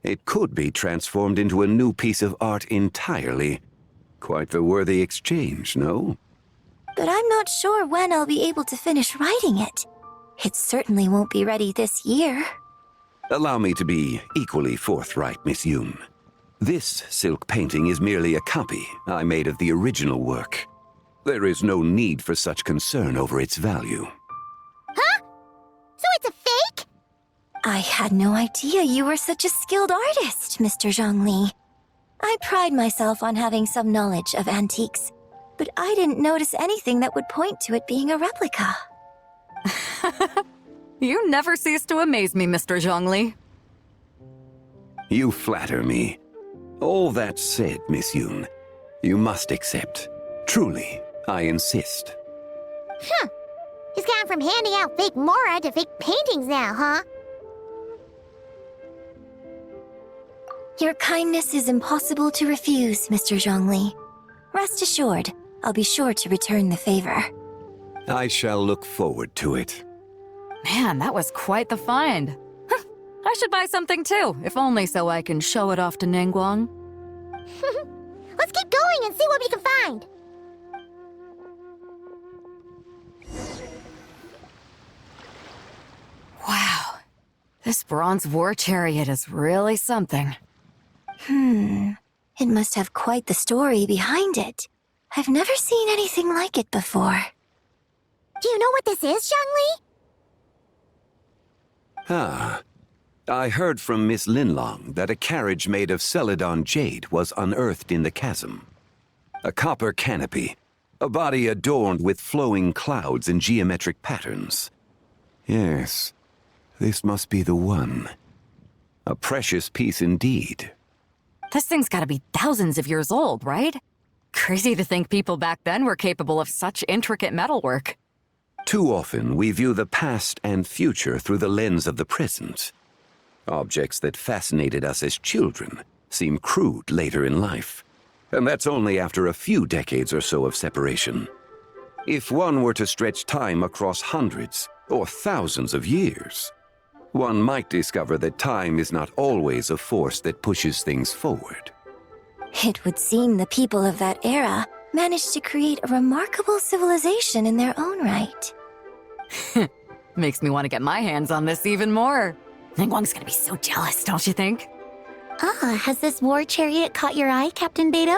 it could be transformed into a new piece of art entirely. Quite the worthy exchange, no? But I'm not sure when I'll be able to finish writing it. It certainly won't be ready this year. Allow me to be equally forthright, Miss Yoon. This silk painting is merely a copy I made of the original work. There is no need for such concern over its value. Huh? So it's a fake? I had no idea you were such a skilled artist, Mr. Zhongli. I pride myself on having some knowledge of antiques, but I didn't notice anything that would point to it being a replica. You never cease to amaze me, Mr. Zhongli. You flatter me. All that said, Miss Yoon, you must accept. Truly, I insist. Huh. He's gone from handing out fake Mora to fake paintings now, huh? Your kindness is impossible to refuse, Mr. Zhongli. Rest assured, I'll be sure to return the favor. I shall look forward to it. Man, that was quite the find. I should buy something too, if only so I can show it off to Nangguang. Let's keep going and see what we can find. Wow, this bronze war chariot is really something. It must have quite the story behind it. I've never seen anything like it before. Do you know what this is, Zhongli? Ah, I heard from Miss Linlong that a carriage made of Celadon jade was unearthed in the chasm. A copper canopy, a body adorned with flowing clouds and geometric patterns. Yes, this must be the one. A precious piece indeed. This thing's gotta be thousands of years old, right? Crazy to think people back then were capable of such intricate metalwork. Too often, we view the past and future through the lens of the present. Objects that fascinated us as children seem crude later in life. And that's only after a few decades or so of separation. If one were to stretch time across hundreds or thousands of years, one might discover that time is not always a force that pushes things forward. It would seem the people of that era managed to create a remarkable civilization in their own right. Makes me want to get my hands on this even more. Ningguang's gonna be so jealous, don't you think? Ah, has this war chariot caught your eye, Captain Beto?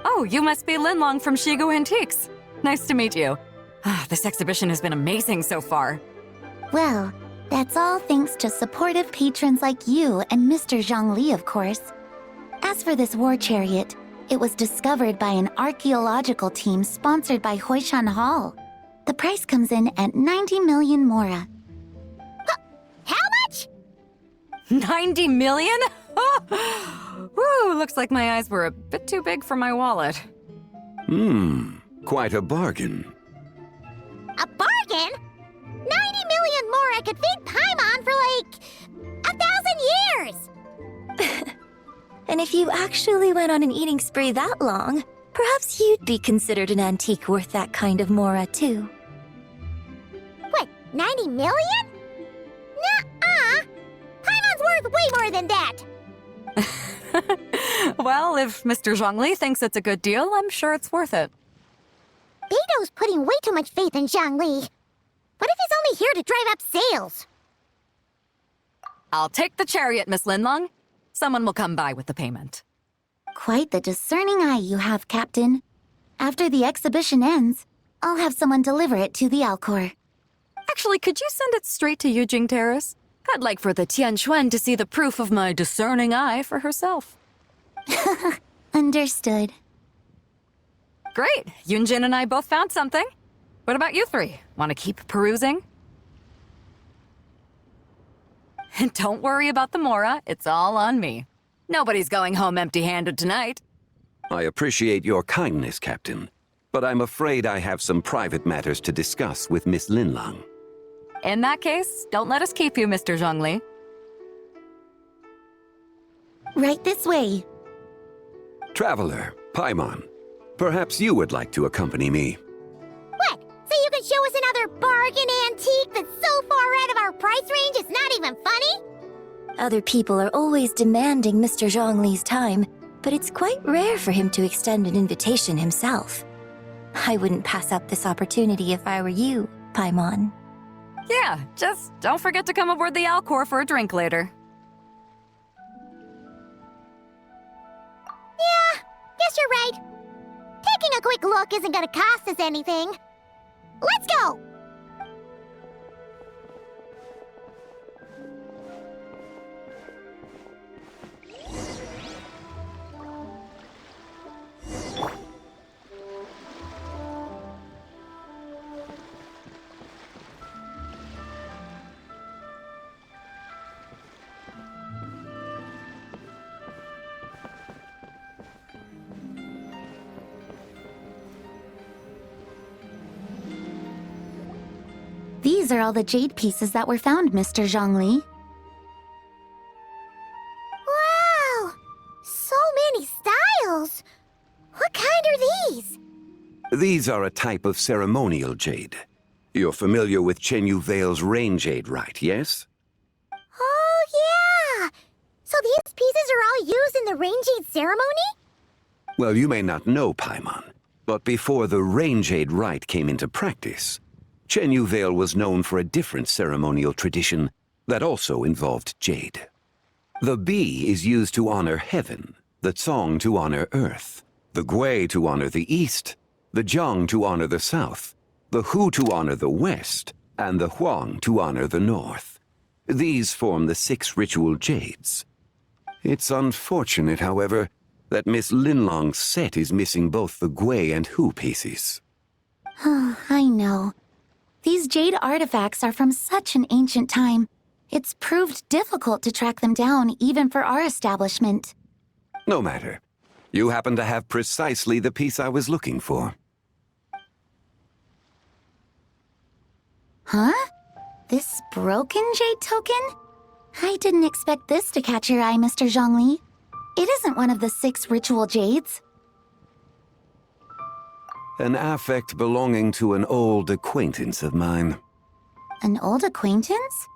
Oh, you must be Linlong from Shigu Antiques. Nice to meet you. This exhibition has been amazing so far. Well, that's all thanks to supportive patrons like you and Mr. Zhongli, of course. As for this war chariot, it was discovered by an archaeological team sponsored by Hoishan Hall. The price comes in at 90 million Mora. How much? 90 million? Woo, looks like my eyes were a bit too big for my wallet. Quite a bargain. A bargain? 90 million Mora could feed Paimon for like 1,000 years! And if you actually went on an eating spree that long, perhaps you'd be considered an antique worth that kind of Mora, too. What, 90 million? Nuh-uh! Paimon's worth way more than that! Well, if Mr. Zhongli thinks it's a good deal, I'm sure it's worth it. Beto's putting way too much faith in Zhongli. What if he's only here to drive up sales? I'll take the chariot, Miss Linlong. Someone will come by with the payment. Quite the discerning eye you have, Captain. After the exhibition ends, I'll have someone deliver it to the Alcor. Actually, could you send it straight to Yujing Terrace? I'd like for the Tianquan to see the proof of my discerning eye for herself. Understood. Great. Yunjin and I both found something. What about you three? Want to keep perusing? And don't worry about the Mora. It's all on me. Nobody's going home empty-handed tonight. I appreciate your kindness, Captain, but I'm afraid I have some private matters to discuss with Miss Linlong. In that case, don't let us keep you, Mr. Zhongli. Right this way. Traveler, Paimon, perhaps you would like to accompany me. What? So you can show us another bargain antique that's so far out of our price range it's not even funny? Other people are always demanding Mr. Zhongli's time, but it's quite rare for him to extend an invitation himself. I wouldn't pass up this opportunity if I were you, Paimon. Yeah, just don't forget to come aboard the Alcor for a drink later. Yeah, guess you're right. Taking a quick look isn't gonna cost us anything. Let's go! These are all the jade pieces that were found, Mr. Zhongli. Wow! So many styles! What kind are these? These are a type of ceremonial jade. You're familiar with Chenyu Vale's rain jade, right, yes? Oh, yeah! So these pieces are all used in the rain jade ceremony? Well, you may not know, Paimon, but before the rain jade rite came into practice, Chenyu Vale was known for a different ceremonial tradition that also involved jade. The bee is used to honor heaven, the Tsong to honor earth, the Gui to honor the east, the Jiang to honor the south, the Hu to honor the west, and the Huang to honor the north. These form the 6 ritual jades. It's unfortunate, however, that Miss Linlong's set is missing both the Gui and Hu pieces. Oh, I know. These jade artifacts are from such an ancient time. It's proved difficult to track them down, even for our establishment. No matter. You happen to have precisely the piece I was looking for. Huh? This broken jade token? I didn't expect this to catch your eye, Mr. Zhongli. It isn't one of the 6 ritual jades. An affect belonging to an old acquaintance of mine. An old acquaintance?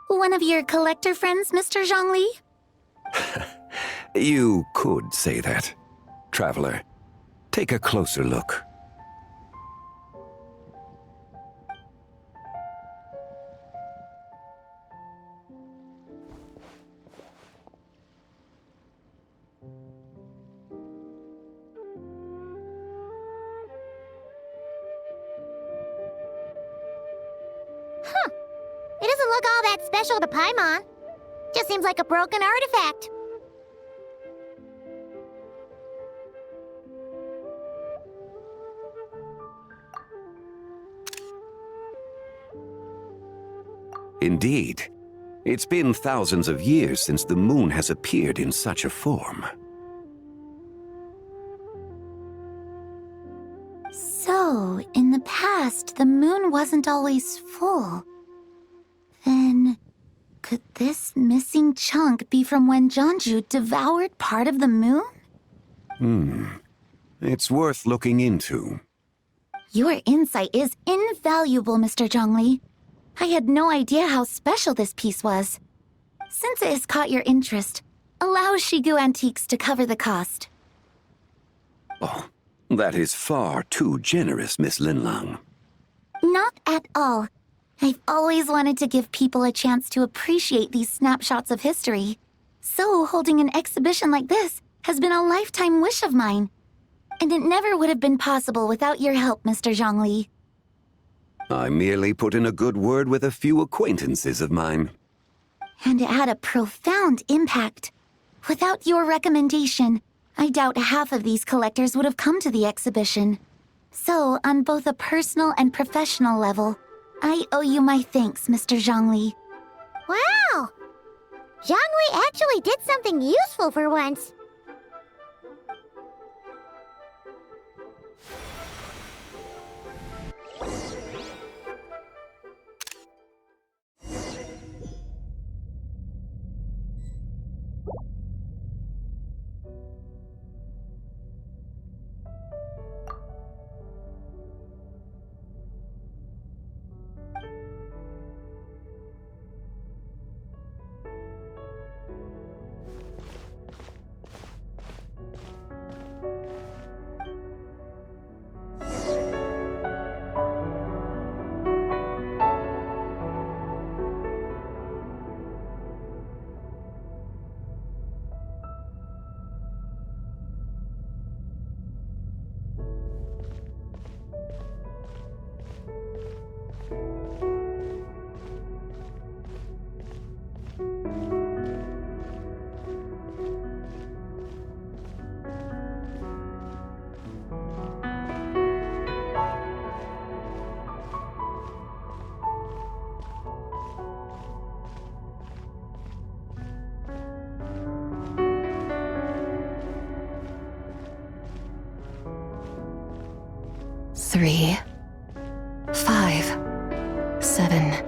One of your collector friends, Mr. Zhongli? You could say that. Traveler, take a closer look. Huh. It doesn't look all that special to Paimon. Just seems like a broken artifact. Indeed. It's been thousands of years since the moon has appeared in such a form. So, in the past, the moon wasn't always full. Then, could this missing chunk be from when Jeonju devoured part of the moon? It's worth looking into. Your insight is invaluable, Mr. Zhongli. I had no idea how special this piece was. Since it has caught your interest, allow Shigu Antiques to cover the cost. Oh, that is far too generous, Miss Linlang. Not at all. I've always wanted to give people a chance to appreciate these snapshots of history. So holding an exhibition like this has been a lifetime wish of mine. And it never would have been possible without your help, Mr. Zhongli. I merely put in a good word with a few acquaintances of mine. And it had a profound impact. Without your recommendation, I doubt half of these collectors would have come to the exhibition. So, on both a personal and professional level, I owe you my thanks, Mr. Zhongli. Wow! Zhongli actually did something useful for once. 3, 5, 7.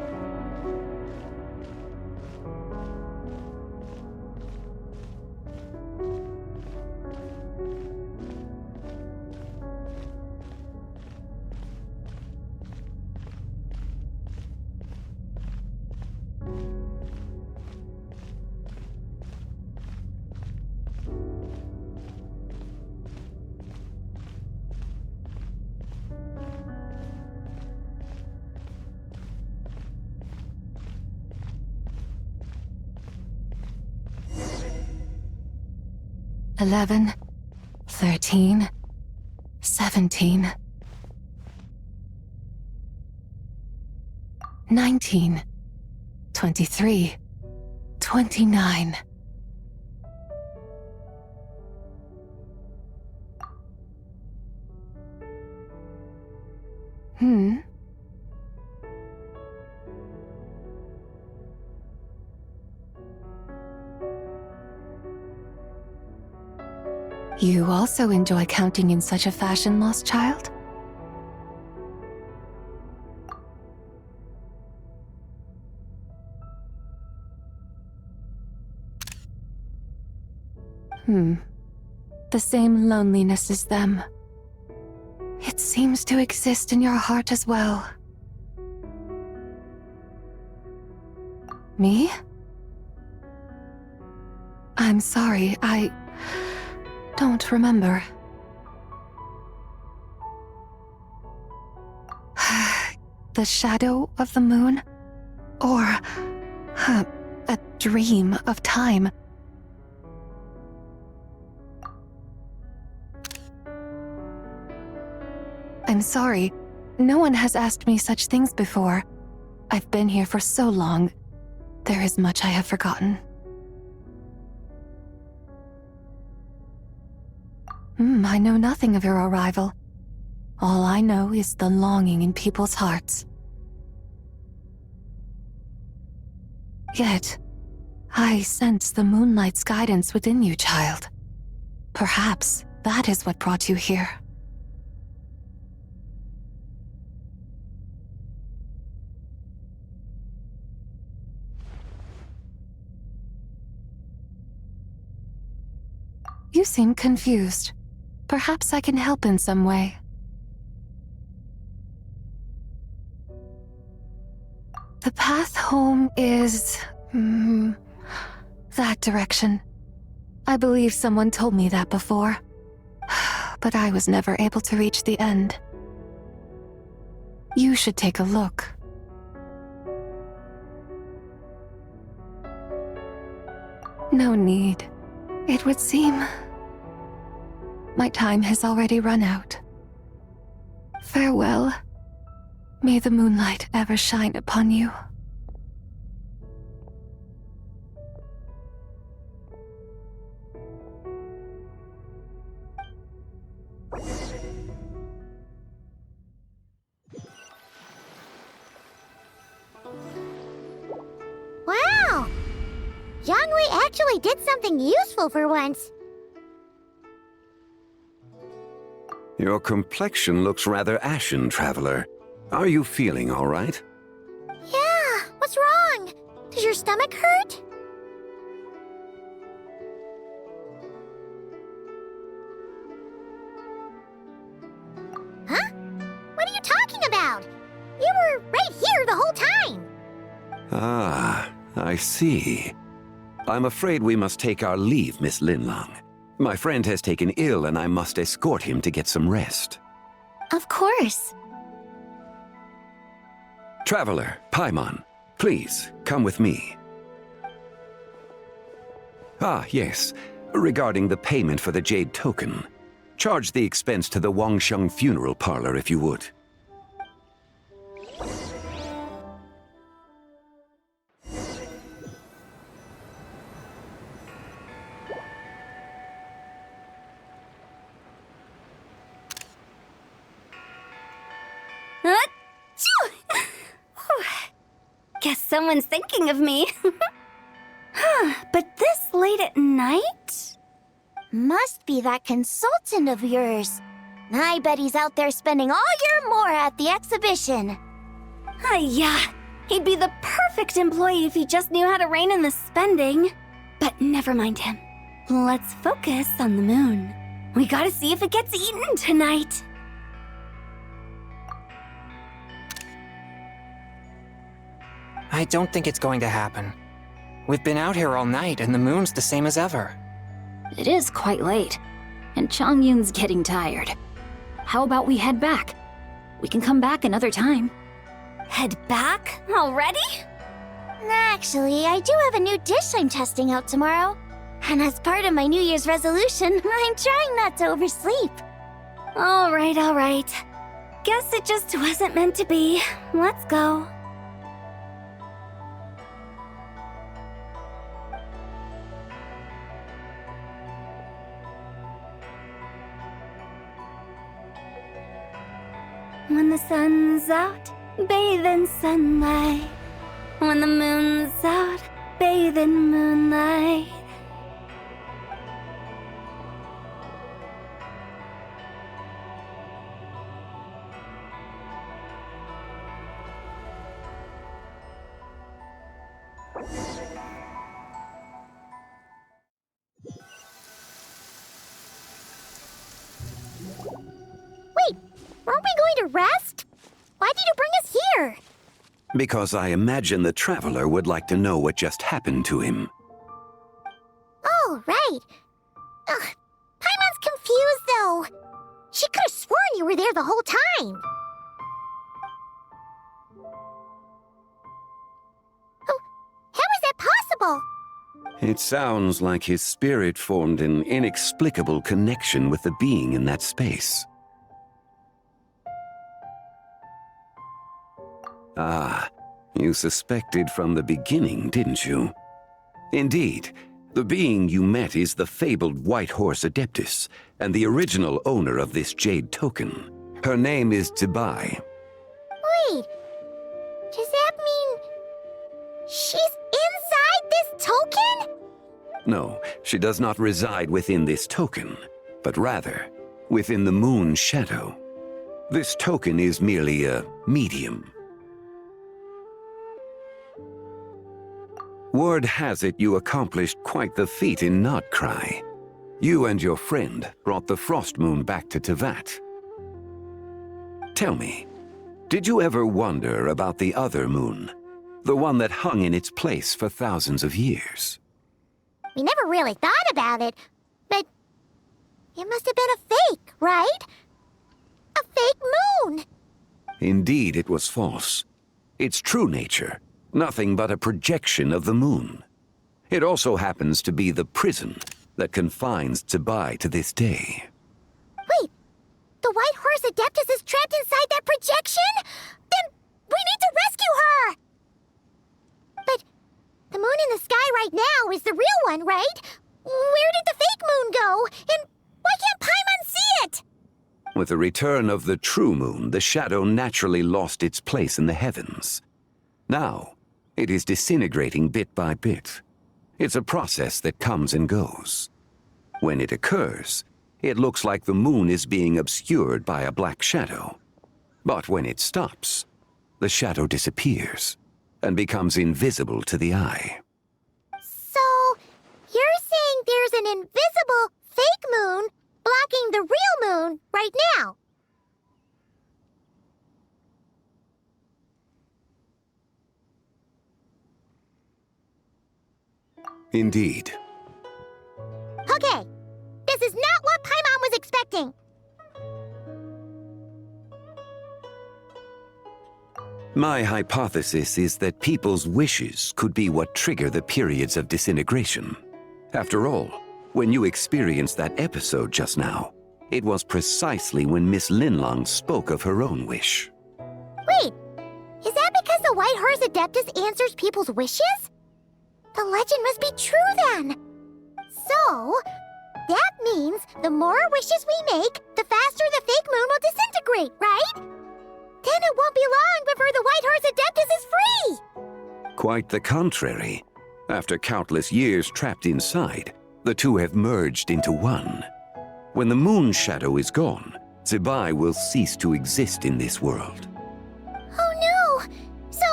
Eleven, 13, 17, 19, 23, 29. You also enjoy counting in such a fashion, lost child? The same loneliness as them. It seems to exist in your heart as well. Me? I'm sorry, I don't remember. The shadow of the moon? Or a dream of time? I'm sorry. No one has asked me such things before. I've been here for so long. There is much I have forgotten. I know nothing of your arrival. All I know is the longing in people's hearts. Yet, I sense the moonlight's guidance within you, child. Perhaps that is what brought you here. You seem confused. Perhaps I can help in some way. The path home is... that direction. I believe someone told me that before. But I was never able to reach the end. You should take a look. No need. It would seem... my time has already run out. Farewell. May the moonlight ever shine upon you. Wow! Jiangwei actually did something useful for once. Your complexion looks rather ashen, traveler. Are you feeling all right? Yeah, what's wrong? Does your stomach hurt? Huh? What are you talking about? You were right here the whole time. Ah, I see. I'm afraid we must take our leave, Miss Linlang. My friend has taken ill and I must escort him to get some rest. Of course. Traveler, Paimon, please, come with me. Ah, yes. Regarding the payment for the jade token. Charge the expense to the Wangsheng funeral parlor if you would. Guess someone's thinking of me. But this late at night? Must be that consultant of yours. I bet he's out there spending all year more at the exhibition. Yeah, he'd be the perfect employee if he just knew how to rein in the spending. But never mind him. Let's focus on the moon. We gotta see if it gets eaten tonight. I don't think it's going to happen. We've been out here all night and the moon's the same as ever. It is quite late, and Chongyun's getting tired. How about we head back? We can come back another time. Head back? Already? Actually, I do have a new dish I'm testing out tomorrow. And as part of my New Year's resolution, I'm trying not to oversleep. All right. Guess it just wasn't meant to be. Let's go. When the sun's out, bathe in sunlight. When the moon's out, bathe in moonlight. Wait, aren't we going to rest? Why did you bring us here? Because I imagine the traveler would like to know what just happened to him. Oh, right. Paimon's confused, though. She could have sworn you were there the whole time. Oh, how is that possible? It sounds like his spirit formed an inexplicable connection with the being in that space. Ah, you suspected from the beginning, didn't you? Indeed, the being you met is the fabled White Horse Adeptus, and the original owner of this jade token. Her name is Tibai. Wait, does that mean she's inside this token? No, she does not reside within this token, but rather within the moon shadow. This token is merely a medium. Word has it you accomplished quite the feat in Nod-Krai. You and your friend brought the Frost Moon back to Tevat. Tell me, did you ever wonder about the other moon? The one that hung in its place for thousands of years? We never really thought about it, but it must have been a fake, right? A fake moon! Indeed, it was false. Its true nature, nothing but a projection of the moon. It also happens to be the prison that confines Tibai to this day. Wait, the White Horse Adeptus is trapped inside that projection? Then we need to rescue her! But the moon in the sky right now is the real one, right? Where did the fake moon go? And why can't Paimon see it? With the return of the true moon, the shadow naturally lost its place in the heavens. Now, it is disintegrating bit by bit. It's a process that comes and goes. When it occurs, it looks like the moon is being obscured by a black shadow. But when it stops, the shadow disappears and becomes invisible to the eye. So, you're saying there's an invisible fake moon blocking the real moon right now? Indeed. Okay, this is not what Paimon was expecting. My hypothesis is that people's wishes could be what trigger the periods of disintegration. After all, when you experienced that episode just now, it was precisely when Miss Linlong spoke of her own wish. Wait, is that because the White Horse Adeptus answers people's wishes? The legend must be true then. So, that means the more wishes we make, the faster the fake moon will disintegrate, right? Then it won't be long before the White Horse Adeptus is free! Quite the contrary. After countless years trapped inside, the two have merged into one. When the moon shadow is gone, Zibai will cease to exist in this world. Oh no! So,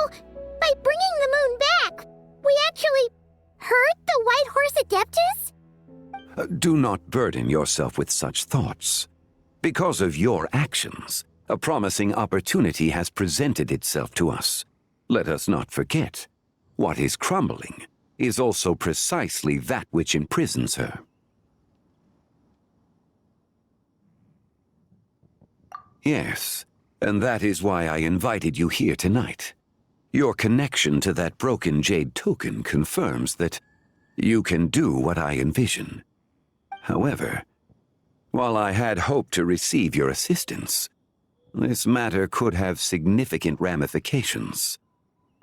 by bringing the moon back, we actually hurt the White Horse Adeptus? Do not burden yourself with such thoughts. Because of your actions, a promising opportunity has presented itself to us. Let us not forget, what is crumbling is also precisely that which imprisons her. Yes, and that is why I invited you here tonight. Your connection to that broken jade token confirms that you can do what I envision. However, while I had hoped to receive your assistance, this matter could have significant ramifications.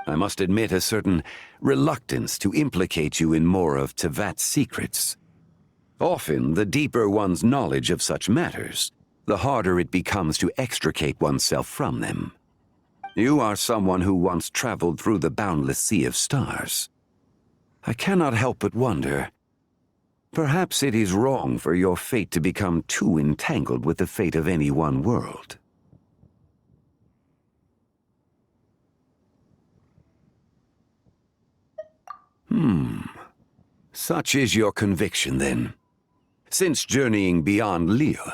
I must admit a certain reluctance to implicate you in more of Tevat's secrets. Often, the deeper one's knowledge of such matters, the harder it becomes to extricate oneself from them. You are someone who once traveled through the boundless sea of stars. I cannot help but wonder, perhaps it is wrong for your fate to become too entangled with the fate of any one world. Such is your conviction, then. Since journeying beyond Lille,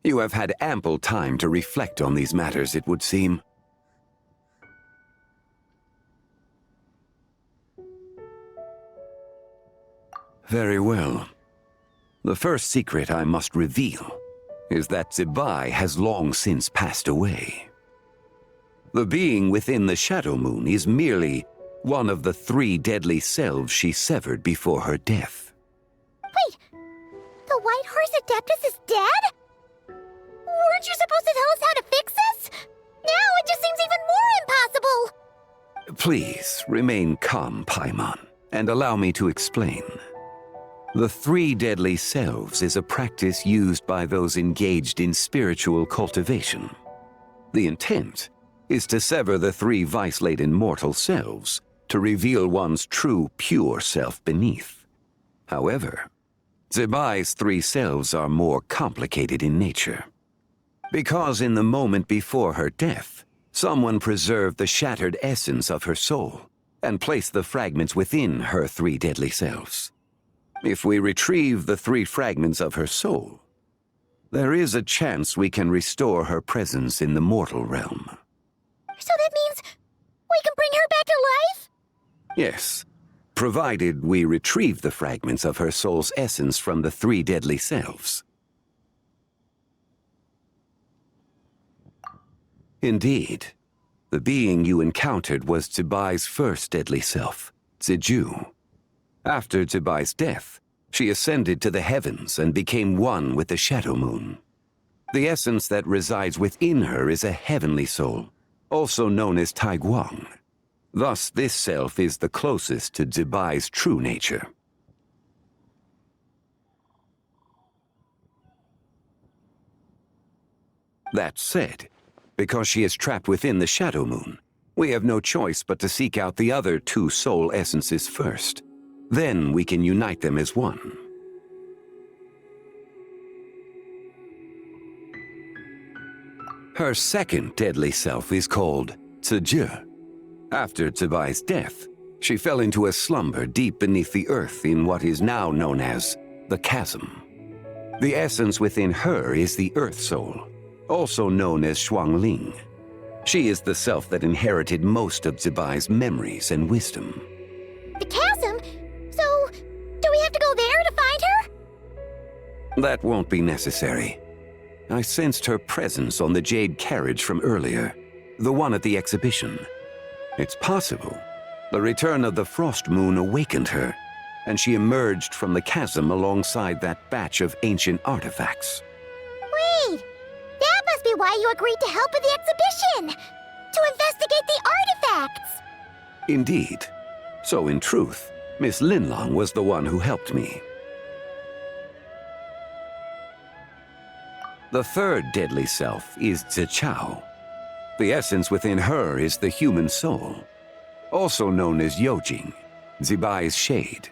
you have had ample time to reflect on these matters, it would seem. Very well. The first secret I must reveal is that Zibai has long since passed away. The being within the Shadow Moon is merely one of the 3 deadly selves she severed before her death. Wait, the White Horse Adeptus is dead? Weren't you supposed to tell us how to fix this? Now it just seems even more impossible! Please, remain calm, Paimon, and allow me to explain. The 3 deadly selves is a practice used by those engaged in spiritual cultivation. The intent is to sever the 3 vice-laden mortal selves to reveal one's true, pure self beneath. However, Zibai's 3 selves are more complicated in nature. Because in the moment before her death, someone preserved the shattered essence of her soul and placed the fragments within her 3 deadly selves. If we retrieve the 3 fragments of her soul, there is a chance we can restore her presence in the mortal realm. So that means we can bring her back to life? Yes, provided we retrieve the fragments of her soul's essence from the 3 deadly selves. Indeed, the being you encountered was Zibai's first deadly self, Ziju. After Zibai's death, she ascended to the heavens and became one with the Shadow Moon. The essence that resides within her is a heavenly soul, also known as Taiguang. Thus, this self is the closest to Zibai's true nature. That said, because she is trapped within the Shadow Moon, we have no choice but to seek out the other 2 soul essences first. Then we can unite them as one. Her second deadly self is called Ziji. After Zibai's death, she fell into a slumber deep beneath the earth in what is now known as the Chasm. The essence within her is the Earth Soul, also known as Shuangling. She is the self that inherited most of Zibai's memories and wisdom. The chasm? So, do we have to go there to find her? That won't be necessary. I sensed her presence on the jade carriage from earlier, the one at the exhibition. It's possible the return of the Frost Moon awakened her, and she emerged from the chasm alongside that batch of ancient artifacts. Wait! That must be why you agreed to help with the exhibition! To investigate the artifacts! Indeed. So in truth, Miss Linlong was the one who helped me. The third deadly self is Zichao. The essence within her is the human soul, also known as Yojing, Zibai's shade.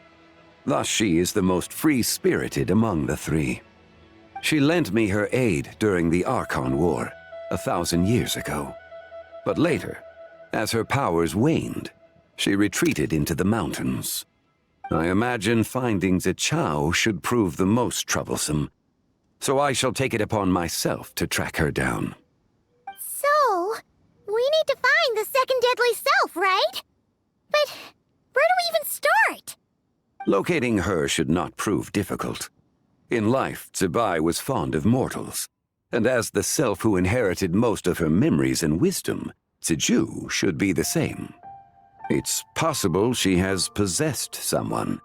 Thus she is the most free-spirited among the 3. She lent me her aid during the Archon War 1,000 years ago. But later, as her powers waned, she retreated into the mountains. I imagine finding Zichao should prove the most troublesome, so I shall take it upon myself to track her down. So, we need to find the second deadly self, right? But where do we even start? Locating her should not prove difficult. In life, Zibai was fond of mortals, and as the self who inherited most of her memories and wisdom, Ziju should be the same. It's possible she has possessed someone,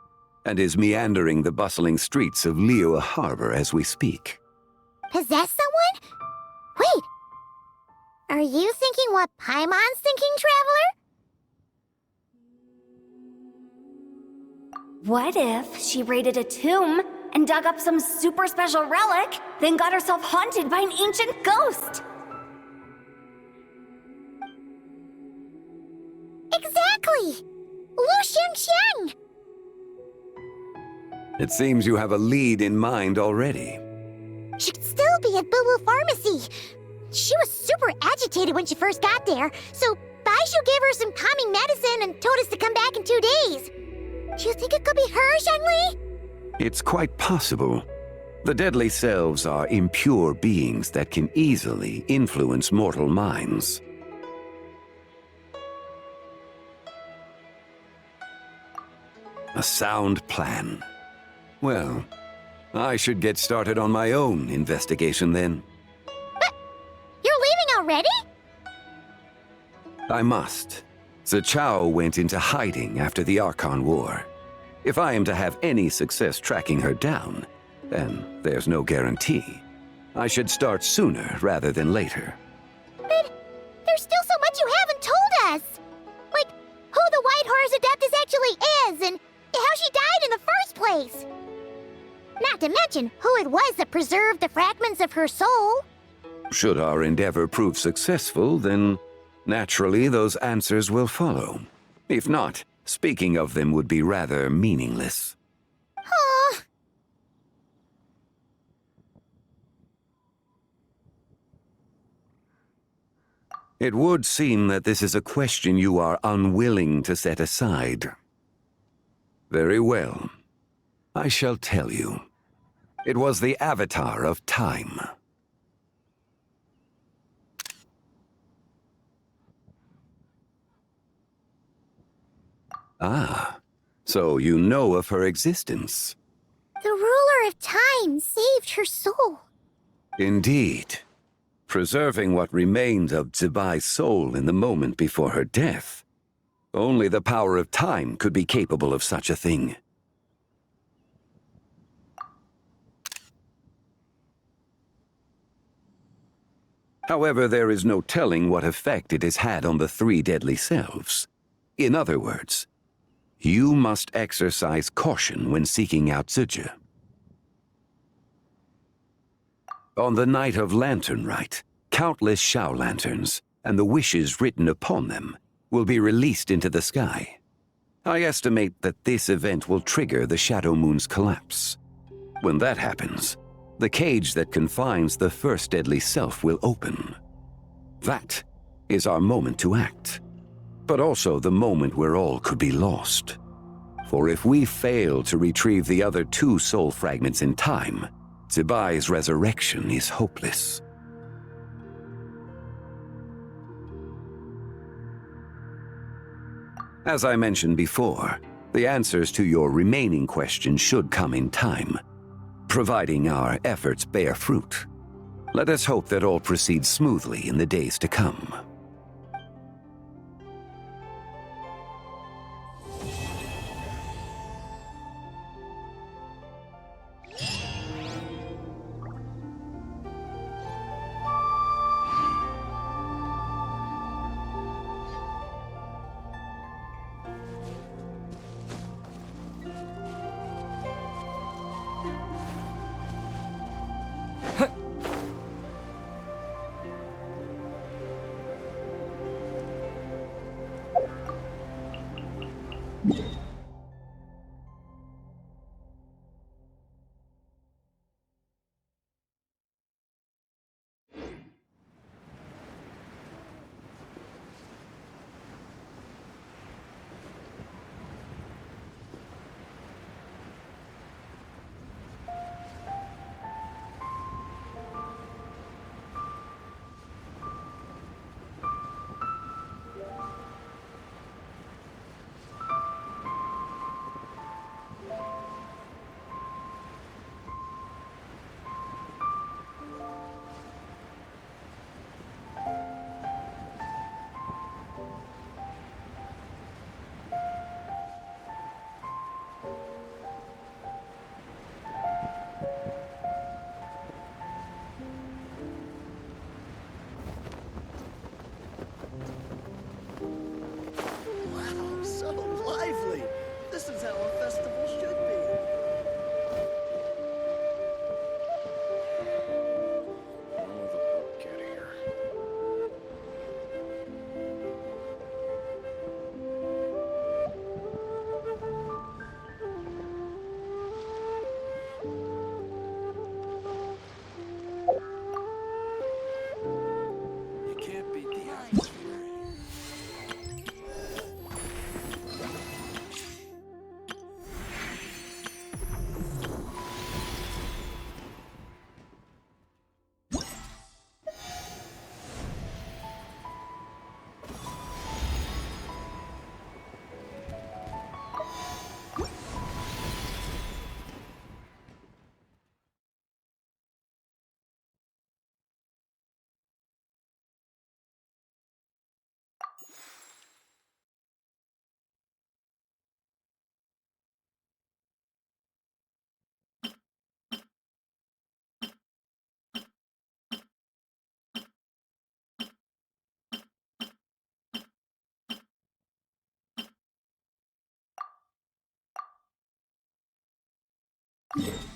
and is meandering the bustling streets of Liyue Harbor as we speak. Possess someone? Wait! Are you thinking what Paimon's thinking, Traveler? What if she raided a tomb and dug up some super special relic, then got herself haunted by an ancient ghost? Exactly! Lu Xiangxiang! It seems you have a lead in mind already. She'd still be at Boo Boo Pharmacy. She was super agitated when she first got there, so Baishu gave her some calming medicine and told us to come back in 2 days. Do you think it could be her, Zhengli? It's quite possible. The deadly selves are impure beings that can easily influence mortal minds. A sound plan. Well, I should get started on my own investigation then. But you're leaving already? I must. Zichao went into hiding after the Archon War. If I am to have any success tracking her down, then there's no guarantee. I should start sooner rather than later. But there's still so much you haven't told us! Like, who the White Horse Adeptus actually is, and how she died in the first place! Not to mention who it was that preserved the fragments of her soul. Should our endeavor prove successful, then naturally those answers will follow. If not, speaking of them would be rather meaningless. Huh. It would seem that this is a question you are unwilling to set aside. Very well. I shall tell you. It was the Avatar of Time. Ah, so you know of her existence. The ruler of time saved her soul. Indeed. Preserving what remained of Zibai's soul in the moment before her death. Only the power of time could be capable of such a thing. However, there is no telling what effect it has had on the 3 deadly selves. In other words, you must exercise caution when seeking out Ziji. On the night of Lantern Rite, countless Shao lanterns, and the wishes written upon them, will be released into the sky. I estimate that this event will trigger the Shadow Moon's collapse. When that happens, the cage that confines the first deadly self will open. That is our moment to act, but also the moment where all could be lost. For if we fail to retrieve the other 2 soul fragments in time, Zibai's resurrection is hopeless. As I mentioned before, the answers to your remaining questions should come in time, providing our efforts bear fruit. Let us hope that all proceeds smoothly in the days to come. Huh?